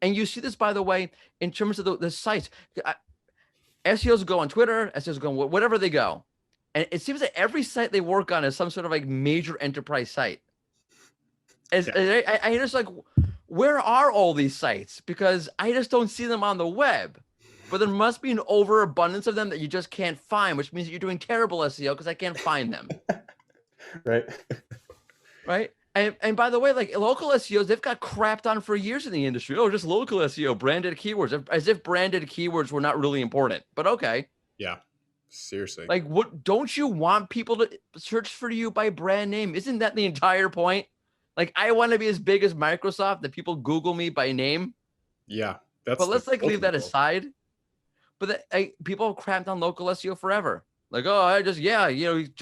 And you see this, by the way, in terms of the sites. SEOs go on Twitter, SEOs go on whatever they go. And it seems that every site they work on is some sort of like major enterprise site. I just like, where are all these sites? Because I just don't see them on the web. But there must be an overabundance of them that you just can't find, which means that you're doing terrible SEO because I can't find them. Right. Right. And by the way, like local SEOs, they've got crapped on for years in the industry. Oh, just local SEO, branded keywords, as if branded keywords were not really important. But okay. Yeah. Seriously. Like, what don't you want people to search for you by brand name? Isn't that the entire point? Like, I want to be as big as Microsoft, that people Google me by name. Yeah, that's But the let's like leave ultimate that goal. aside. But people have cramped on local SEO forever. Like, oh, I just, yeah,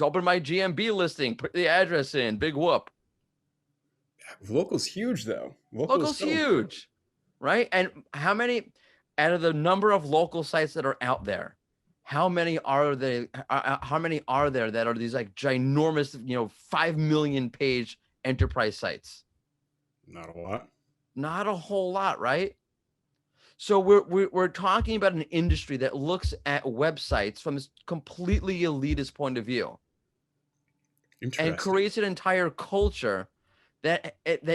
open my GMB listing, put the address in, big whoop. Local's huge though. Local is Local's so important. huge, right? And how many, out of the number of local sites that are out there, how many are they? How many are there that are these like ginormous, 5 million page enterprise sites? Not a lot. Not a whole lot, right? So we're talking about an industry that looks at websites from this completely elitist point of view and Interesting. creates an entire culture that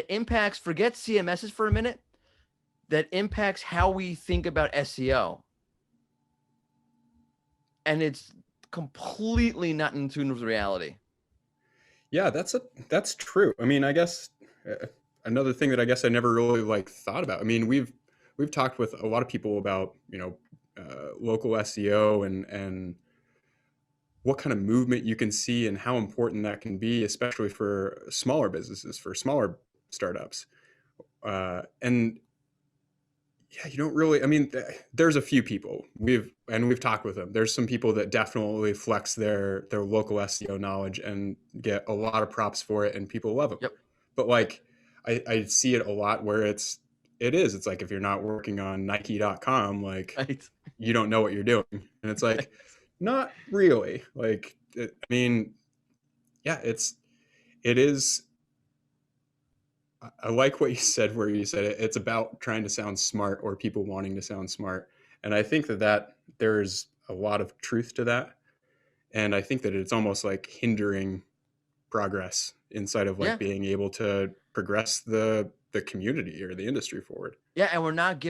impacts, forget CMSs for a minute, that impacts how we think about SEO. And it's completely not in tune with reality. Yeah, that's true. I mean, I guess another thing that I guess I never really like thought about. I mean, we've talked with a lot of people about local SEO and what kind of movement you can see and how important that can be, especially for smaller businesses, for smaller startups. And yeah, you don't really. I mean, there's a few people we've talked with them. There's some people that definitely flex their local SEO knowledge and get a lot of props for it, and people love them. Yep. But like, I see it a lot where it's like if you're not working on Nike.com, like Right. you don't know what you're doing, and it's like not really. Like, I mean, yeah, it is. I like what you said where you said it's about trying to sound smart or people wanting to sound smart. And I think that there's a lot of truth to that. And I think that it's almost like hindering progress inside of like Yeah. being able to progress the community or the industry forward. Yeah. And we're not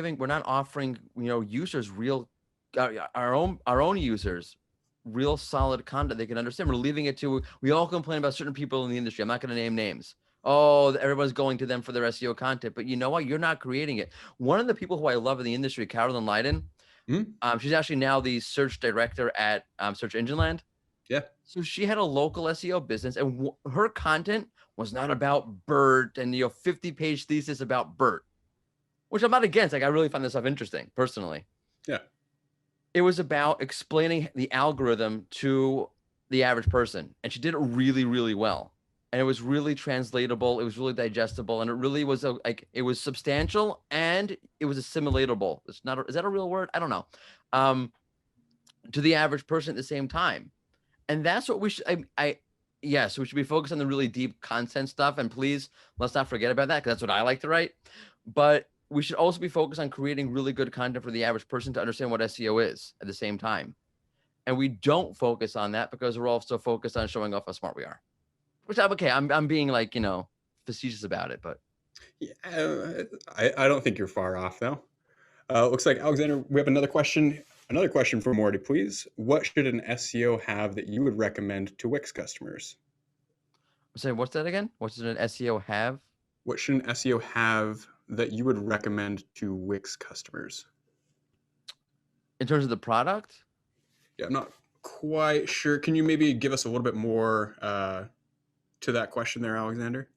offering, users real, our own users real solid content they can understand. We're leaving it to, we all complain about certain people in the industry. I'm not going to name names. Oh, everyone's going to them for their SEO content, but you know what? You're not creating it. One of the people who I love in the industry, Carolyn Leiden, Hmm. she's actually now the search director at Search Engine Land. Yeah. So she had a local SEO business, and her content was not about Bert and 50-page thesis about Bert, which I'm not against. Like, I really find this stuff interesting personally. Yeah. It was about explaining the algorithm to the average person, and she did it really, really well. And it was really translatable. It was really digestible, and it really was it was substantial and it was assimilatable. It's not. Is that a real word? I don't know. Um, to the average person at the same time, and that's what we should. Yes, we should be focused on the really deep content stuff, and please let's not forget about that, because that's what I like to write. But we should also be focused on creating really good content for the average person to understand what SEO is at the same time. And we don't focus on that because we're also focused on showing off how smart we are. Which I'm okay. I'm being like, facetious about it, but Yeah, I don't think you're far off though. Looks like Alexander, we have another question. Another question from Morty, please. What should an SEO have that you would recommend to Wix customers? I'm saying, what's that again? What does an SEO have? What should an SEO have that you would recommend to Wix customers? In terms of the product? Yeah, I'm not quite sure. Can you maybe give us a little bit more to that question there, Alexander?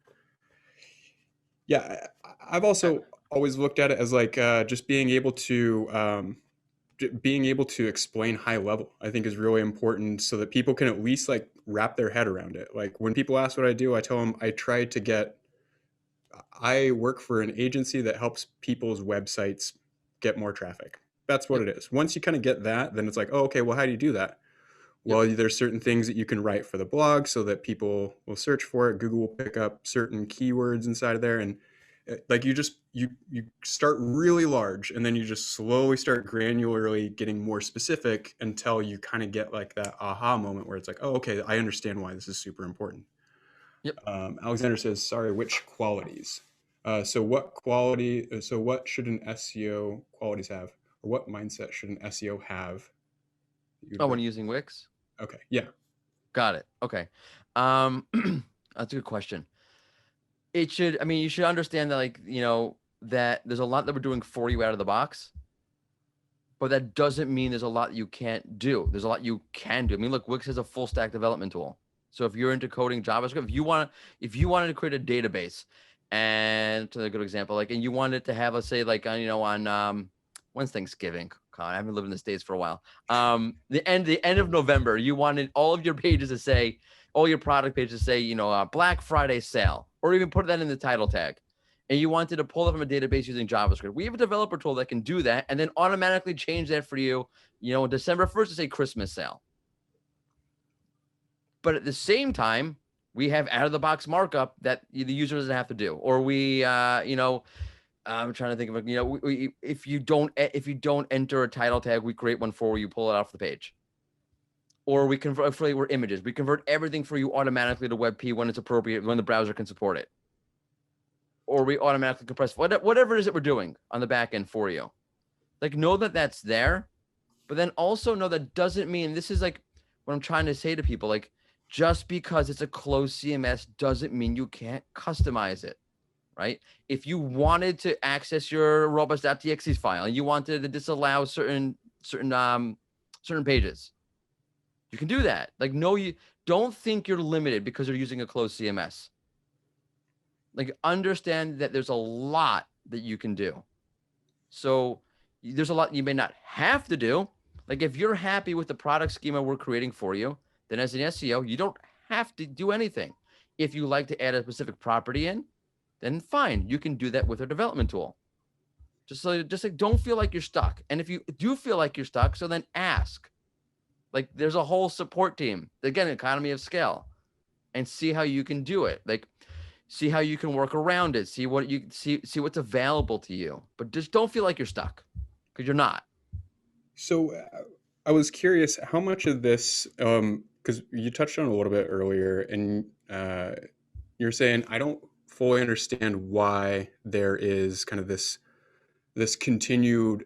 Yeah, I've Uh, also always looked at it as like just being able to explain high level. I think is really important so that people can at least like wrap their head around it. Like when people ask what I do, I tell them I work for an agency that helps people's websites get more traffic. That's what Yep. it is. Once you kind of get that, then it's like, oh, okay, well, how do you do that? Yep. Well, there's certain things that you can write for the blog so that people will search for it. Google will pick up certain keywords inside of there, and like you start really large, and then you just slowly start granularly getting more specific until you kind of get like that aha moment where it's like, oh, okay, I understand why this is super important. Yep. Alexander says, sorry, which qualities? So what quality? So what should an SEO qualities have, or what mindset should an SEO have? Oh, when using Wix? Okay, yeah. Got it. Okay. Um, that's a good question. You should understand that, like, that there's a lot that we're doing for you out of the box, but that doesn't mean there's a lot you can't do. There's a lot you can do. I mean, look, Wix has a full stack development tool. So if you're into coding JavaScript, if you wanted to create a database, and to a good example, like, and you wanted to have, let's say, like, on when's Thanksgiving? God, I haven't lived in the States for a while. The end of November, you wanted all of your pages to say, all your product pages to say, Black Friday sale, or even put that in the title tag. And you wanted to pull it from a database using JavaScript. We have a developer tool that can do that and then automatically change that for you, December 1st to say Christmas sale. But at the same time, we have out of the box markup that the user doesn't have to do. Or I'm trying to think of if you don't enter a title tag, we create one for you, pull it off the page. Or we convert for images. We convert everything for you automatically to WebP when it's appropriate, when the browser can support it. Or we automatically compress whatever it is that we're doing on the back end for you. Like, know that that's there, but then also know that doesn't mean, this is like what I'm trying to say to people, like, just because it's a closed CMS doesn't mean you can't customize it, right? If you wanted to access your robots.txt file and you wanted to disallow certain pages, you can do that. Like, no, you don't think you're limited because you're using a closed CMS. Like, understand that there's a lot that you can do. So there's a lot you may not have to do. Like, if you're happy with the product schema we're creating for you, then as an SEO, you don't have to do anything. If you like to add a specific property in, then fine, you can do that with a development tool. Just like, don't feel like you're stuck. And if you do feel like you're stuck, so then ask. Like, there's a whole support team. Again, economy of scale, and see how you can do it. Like, see how you can work around it. See what's available to you. But just don't feel like you're stuck, because you're not. So I was curious how much of this, because you touched on it a little bit earlier, and you're saying I don't fully understand why there is kind of this continued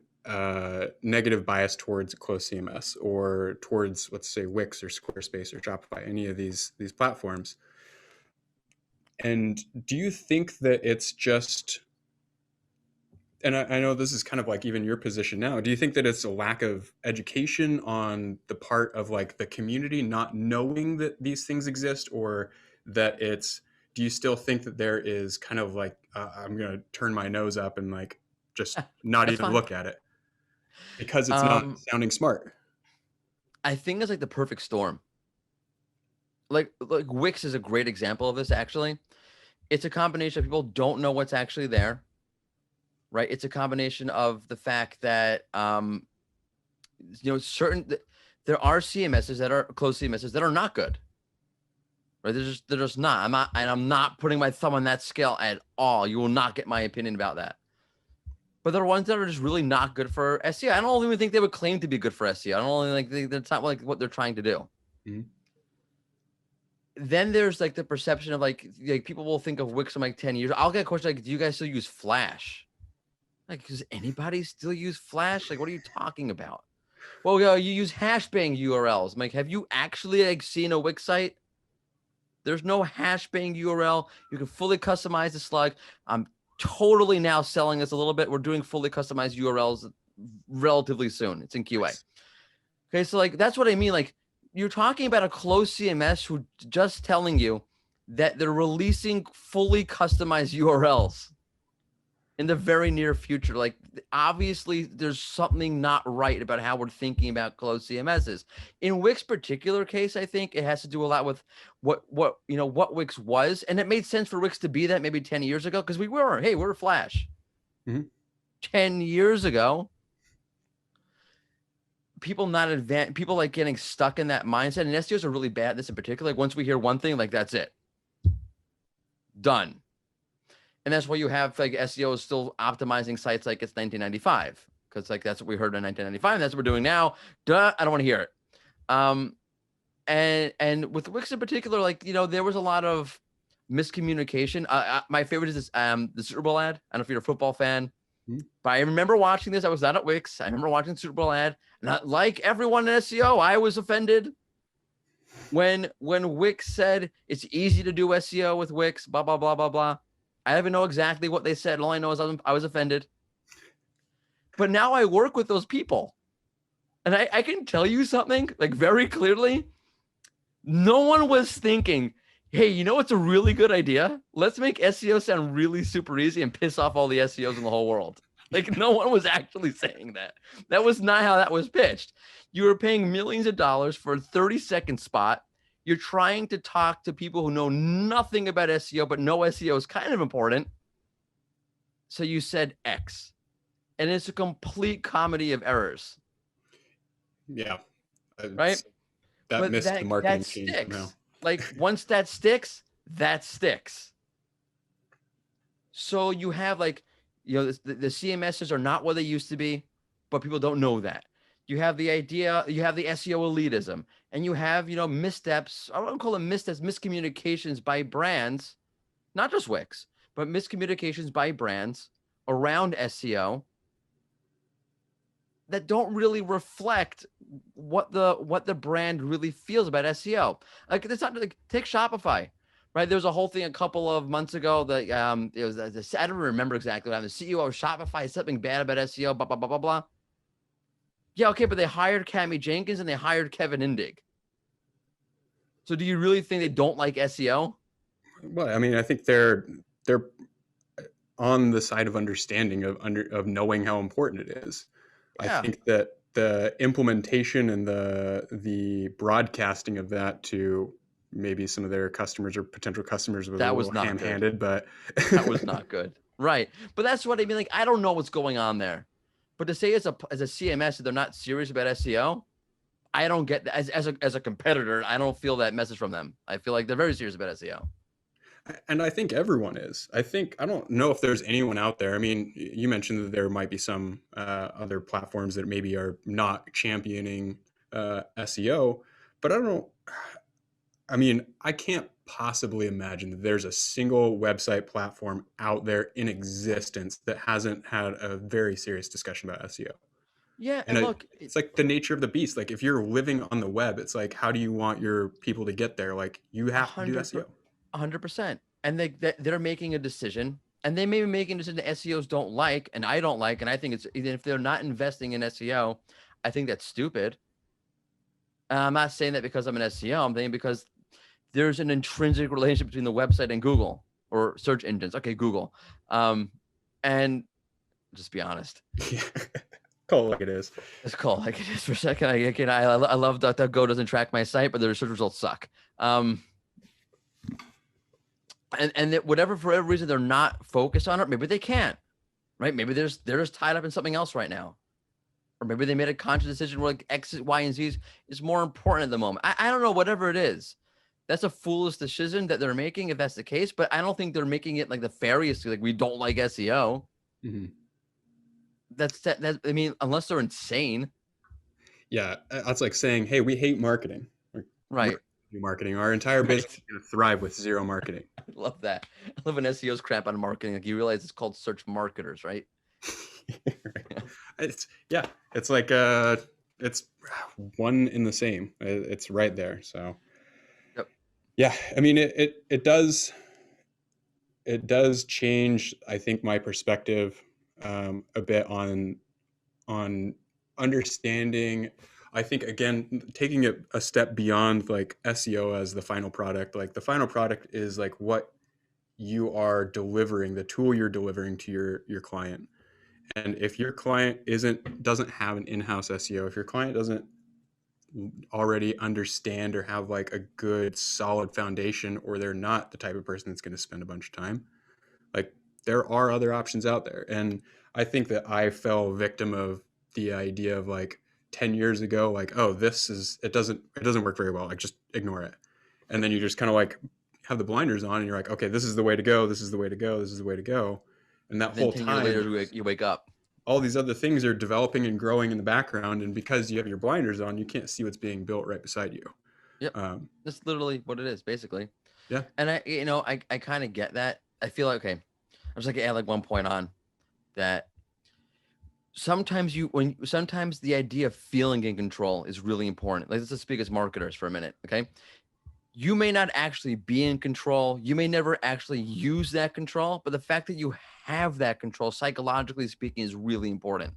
negative bias towards closed CMS or towards, let's say, Wix or Squarespace or Shopify, any of these platforms. And do you think that it's just, and I know this is kind of like even your position now, do you think that it's a lack of education on the part of like the community not knowing that these things exist, or that do you still think that there is kind of like, I'm going to turn my nose up and like just not That's even fine. look at it because it's not sounding smart? I think it's like the perfect storm. Like Wix is a great example of this, actually. It's a combination of people don't know what's actually there, right? It's a combination of the fact that, there are CMSs that are closed CMSs that are not good, right? They're just not. I'm not putting my thumb on that scale at all. You will not get my opinion about that. But there are ones that are just really not good for SEO. I don't even think they would claim to be good for SEO. I don't think that's not like what they're trying to do. Mm-hmm. Then there's like the perception of like people will think of Wix in like 10 years. I'll get a question like, do you guys still use Flash? Like, does anybody still use Flash? Like, what are you talking about? Well, you use hashbang URLs. I'm like, have you actually like seen a Wix site? There's no hashbang URL. You can fully customize the slug. I'm totally now selling this a little bit. We're doing fully customized URLs relatively soon. It's in QA. Okay, so like that's what I mean. Like, you're talking about a closed CMS who just telling you that they're releasing fully customized URLs in the very near future. Like, obviously there's something not right about how we're thinking about closed CMSs. In Wix particular case, I think it has to do a lot with what Wix was. And it made sense for Wix to be that maybe 10 years ago, because we're Flash. Mm-hmm. 10 years ago, people like getting stuck in that mindset, and SEOs are really bad at this in particular. Like, once we hear one thing, like, that's it, done. And that's why you have like SEO is still optimizing sites like it's 1995, because like that's what we heard in 1995, and that's what we're doing now. Duh, I don't want to hear it. And with Wix in particular, like, there was a lot of miscommunication. My favorite is this, the Super Bowl ad. I don't know if you're a football fan. But I remember watching this. I was not at Wix. I remember watching the Super Bowl ad. Not like everyone in SEO, I was offended when Wix said it's easy to do SEO with Wix, blah, blah, blah, blah, blah. I don't even know exactly what they said. All I know is I was offended. But now I work with those people. And I can tell you something, like, very clearly. No one was thinking, hey, you know what's a really good idea? Let's make SEO sound really super easy and piss off all the SEOs in the whole world. Like, no one was actually saying that. That was not how that was pitched. You were paying millions of dollars for a 30-second spot. You're trying to talk to people who know nothing about SEO, but know SEO is kind of important. So you said X, and it's a complete comedy of errors. Yeah. Right? That But missed the marketing that change somehow. sticks. Like, once that sticks, that sticks. So you have, like, the CMSs are not what they used to be, but people don't know that. You have the idea, you have the SEO elitism, and you have, missteps. I don't call them missteps, miscommunications by brands, not just Wix, but miscommunications by brands around SEO that don't really reflect what the brand really feels about SEO. Like, it's not like, take Shopify, right? There was a whole thing a couple of months ago that it was I don't remember exactly what happened. The CEO of Shopify is something bad about SEO, blah blah blah blah blah. Yeah, okay, but they hired Cami Jenkins and they hired Kevin Indig. So do you really think they don't like SEO? Well, I mean, I think they're on the side of understanding of knowing how important it is. I Yeah, think that the implementation and the broadcasting of that to maybe some of their customers or potential customers was a that little was not good. ham-handed, but That was not good. Right. But that's what I mean. Like, I don't know what's going on there. But to say as a CMS that they're not serious about SEO, I don't get that. As a competitor, I don't feel that message from them. I feel like they're very serious about SEO. and I think everyone is. I don't know if there's anyone out there. I mean, you mentioned that there might be some other platforms that maybe are not championing SEO, but I don't. I mean, I can't possibly imagine that there's a single website platform out there in existence that hasn't had a very serious discussion about SEO. Yeah, And and look, it's like the nature of the beast. Like if you're living on the web, it's like how do you want your people to get there? Like you have to do SEO. 100%. And they're making a decision, and they may be making a decision that SEOs don't like, and I don't like, and I think it's, even if they're not investing in SEO, I think that's stupid. I'm not saying that because I'm an SEO. I'm saying because there's an intrinsic relationship between the website and Google or search engines. Okay, Google. And just be honest. Yeah. Call it like it is. It's cool. Like it is for a second. I love DuckDuckGo doesn't track my site, but their search results suck. And that whatever, for whatever reason, they're not focused on it. Maybe they can't, right? Maybe they're just tied up in something else right now. Or maybe they made a conscious decision where like X, Y, and Z is more important at the moment. I don't know, whatever it is. That's a foolish decision that they're making if that's the case, but I don't think they're making it like nefarious, like we don't like SEO. Mm-hmm. That I mean, unless they're insane. Yeah, that's like saying, "Hey, we hate marketing. Right. Marketing. Our entire business is going to thrive with zero marketing." I love that. I love when SEOs crap on marketing. Like, you realize it's called search marketers, right? Right. It's like it's one in the same. It's right there. So Yep. yeah, I mean it does change, I think, my perspective a bit on understanding. I think again, taking it a step beyond like SEO as the final product. Like the final product is like what you are delivering, the tool you're delivering to your client. And if your client doesn't have an in-house SEO, if your client doesn't already understand or have like a good solid foundation, or they're not the type of person that's going to spend a bunch of time, like there are other options out there. And I think that I fell victim of the idea of like 10 years ago, like, oh, it doesn't work very well, like just ignore it. And then you just kind of like have the blinders on and you're like, okay, this is the way to go, this is the way to go, this is the way to go. And that And then whole 10 years time later, you wake up. all these other things are developing and growing in the background, and because you have your blinders on, you can't see what's being built right beside you. Yep. um, That's literally what it is, basically. yeah. And I kind of get that. I feel like, okay, I was like, add like one point on that. Sometimes sometimes the idea of feeling in control is really important. Like, let's just speak as marketers for a minute. Okay. You may not actually be in control. You may never actually use that control, but the fact that you have that control, psychologically speaking, is really important.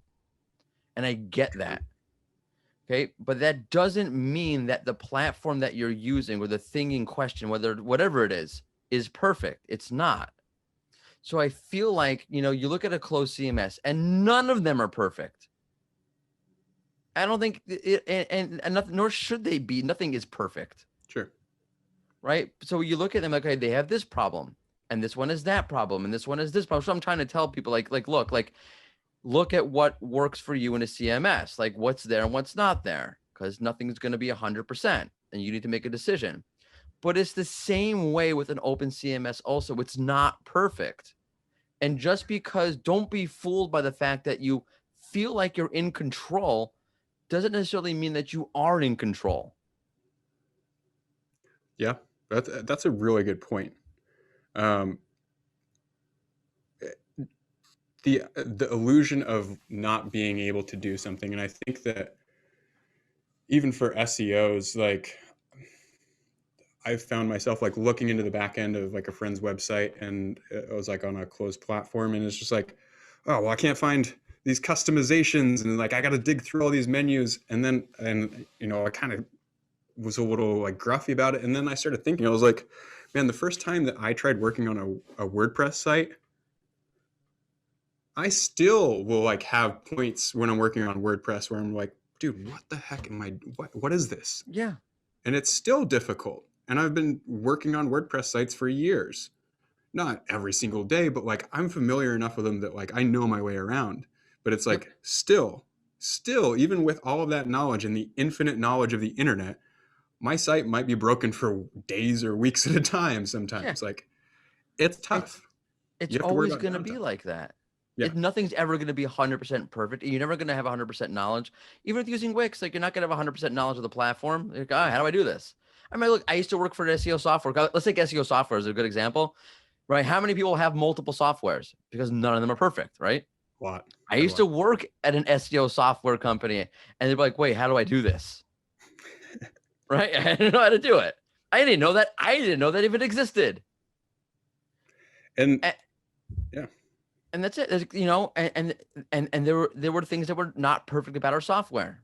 And I get that. Okay. But that doesn't mean that the platform that you're using or the thing in question, whatever it is perfect. It's not. So I feel like, you look at a closed CMS and none of them are perfect. I don't think and nothing, nor should they be. Nothing is perfect. Sure. Right. So you look at them like, okay, they have this problem and this one is that problem and this one is this problem. So I'm trying to tell people look at what works for you in a CMS, like what's there and what's not there, because nothing's going to be 100% and you need to make a decision. But it's the same way with an open CMS also. It's not perfect. And just because, don't be fooled by the fact that you feel like you're in control doesn't necessarily mean that you are in control. Yeah, that's a really good point. Um, the illusion of not being able to do something, and I think that even for SEOs, like I've found myself like looking into the back end of like a friend's website, and it was like on a closed platform, and it's just like, oh well, I can't find these customizations, and like I got to dig through all these menus, and I kind of was a little like gruffy about it, and then I started thinking, I was like, man, the first time that I tried working on a WordPress site, I still will like have points when I'm working on WordPress where I'm like, dude, what the heck am I? What is this? Yeah. And it's still difficult. And I've been working on WordPress sites for years. Not every single day, but like I'm familiar enough with them that like I know my way around. But it's Yep. like still, even with all of that knowledge and the infinite knowledge of the internet, my site might be broken for days or weeks at a time Yeah. sometimes. Like it's It's tough. it's You have to worry always about going to be downtime. like that. Yeah. Nothing's ever going to be 100% perfect. You're never going to have 100% knowledge. Even with using Wix, like you're not going to have 100% knowledge of the platform. Like, how do I do this? I mean, look, I used to work for SEO software. Let's take SEO software as a good example, right? How many people have multiple softwares? Because none of them are perfect, right? A lot. I A used to lot. work at an SEO software company and they'd be like, wait, how do I do this? Right? I didn't know how to do it. I didn't know that. I didn't know that even existed. And And, yeah. and that's it. And there were things that were not perfect about our software.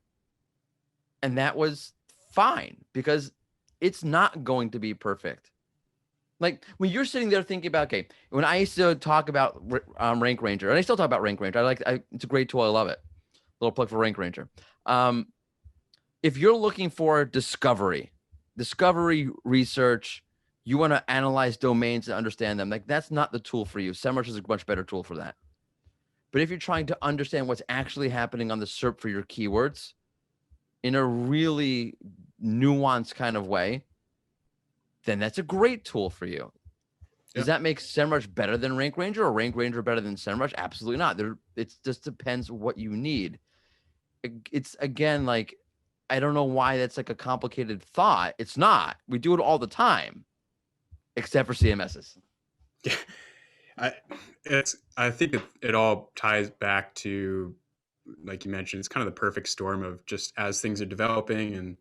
And that was fine because it's not going to be perfect. Like when you're sitting there thinking about, okay, when I used to talk about Rank Ranger, and I still talk about Rank Ranger, it's a great tool. I love it. Little plug for Rank Ranger. If you're looking for discovery research, you want to analyze domains and understand them, like that's not the tool for you. SEMrush is a much better tool for that. But if you're trying to understand what's actually happening on the SERP for your keywords in a really nuanced kind of way, then that's a great tool for you. Does that make SEMrush better than Rank Ranger or Rank Ranger better than SEMrush? Absolutely not. It just depends what you need. It's again, like, I don't know why that's like a complicated thought. It's not. We do it all the time, except for CMSs. Yeah. I think it all ties back to, like you mentioned, it's kind of the perfect storm of just as things are developing. And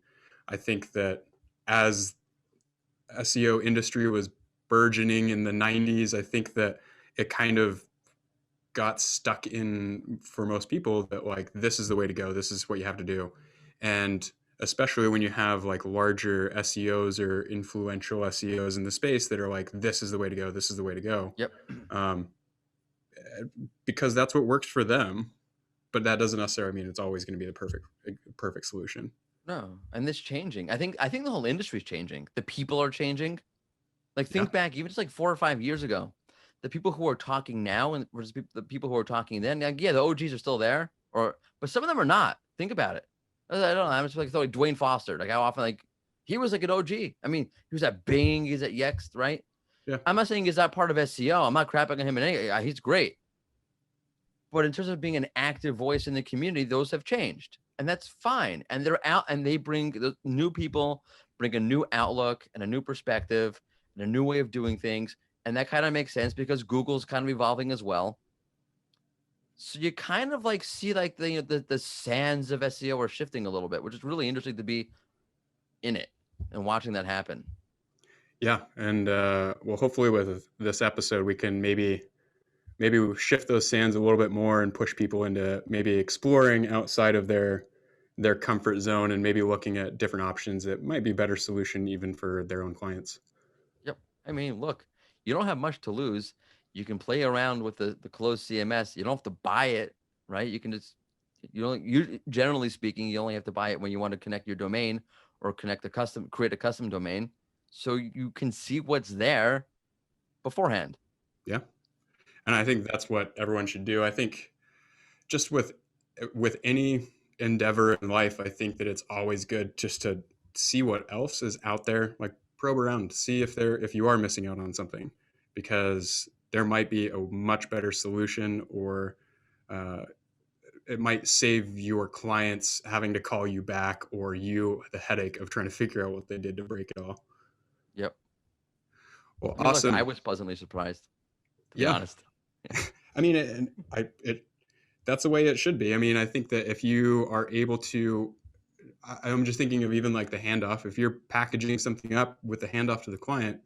I think that as SEO industry was burgeoning in the 90s, I think that it kind of got stuck in for most people that like this is the way to go, this is what you have to do. And especially when you have like larger SEOs or influential SEOs in the space that are like, this is the way to go, this is the way to go. Yep. um, because that's what works for them, but that doesn't necessarily mean it's always going to be the perfect solution. No, and this changing. I think the whole industry is changing. The people are changing. Like Yeah. think back, even just like 4 or 5 years ago, the people who are talking now and versus the people who are talking then. Like, yeah, the OGs are still there, but some of them are not. Think about it. I don't know. I'm just like Dwayne Foster. Like how often he was like an OG. I mean, he was at Bing, he's at Yext, right? Yeah. I'm not saying he's not part of SEO. I'm not crapping on him in any. He's great. But in terms of being an active voice in the community, those have changed. And that's fine. And they're out and they bring the new people, bring a new outlook and a new perspective and a new way of doing things. And that kind of makes sense because Google's kind of evolving as well. So you kind of like see like the sands of SEO are shifting a little bit, which is really interesting to be in it and watching that happen. Yeah. And well, hopefully with this episode, we can maybe we shift those sands a little bit more and push people into maybe exploring outside of their their comfort zone and maybe looking at different options that might be a better solution even for their own clients. Yep. I mean, look, you don't have much to lose. You can play around with the closed CMS. You don't have to buy it, right? You can just you generally speaking, you only have to buy it when you want to connect your domain or create a custom domain, so you can see what's there beforehand. Yeah. And I think that's what everyone should do. I think just with any endeavor in life, I think that it's always good just to see what else is out there, like probe around, see if you are missing out on something, because there might be a much better solution, or uh, it might save your clients having to call you back, or you the headache of trying to figure out what they did to break it all. Yep. Well, I mean, look, I awesome. was pleasantly surprised, to be Yeah. honest. I mean, that's the way it should be. I mean, I think that if you are able to, I'm just thinking of even like the handoff. If you're packaging something up with the handoff to the client,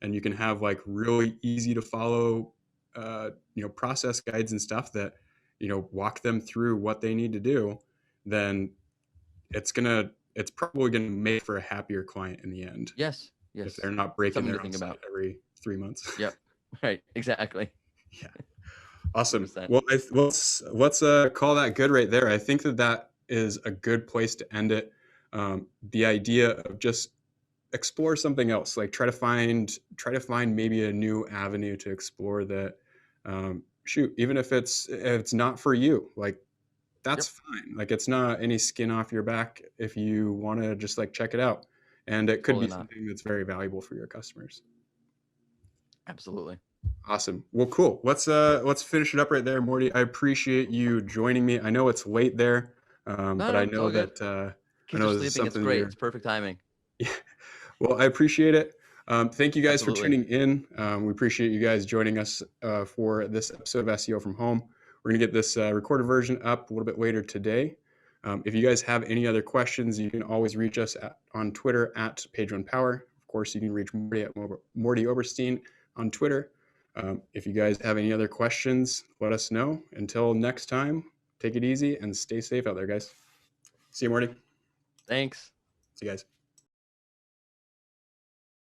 and you can have like really easy to follow, process guides and stuff that, walk them through what they need to do, then it's probably gonna make for a happier client in the end Yes. if Yes. they're not breaking Something to their own think site about. every 3 months. Yep. Right. Exactly. Yeah. Awesome. 100%. Well, let's call that good right there. I think that that is a good place to end it. The idea of just explore something else, like try to find maybe a new avenue to explore that. Shoot, even if it's not for you, like that's Yep. fine. Like it's not any skin off your back if you want to just like check it out, and it could Totally be not. something that's very valuable for your customers. Absolutely. Awesome. Well, cool. Let's finish it up right there, Morty. I appreciate you joining me. I know it's late there, No, but no, I it's know all good. that I Kids are know this is sleeping. It's something great. you're. It's perfect timing. Yeah. Well, I appreciate it. Thank you guys for Absolutely. tuning in. We appreciate you guys joining us for this episode of SEO from Home. We're gonna get this recorded version up a little bit later today. If you guys have any other questions, you can always reach us on Twitter at PageOnePower. Of course, you can reach Morty at Mordy Oberstein on Twitter. If you guys have any other questions, let us know. Until next time, take it easy and stay safe out there, guys. See you, Morty. Thanks. See you guys.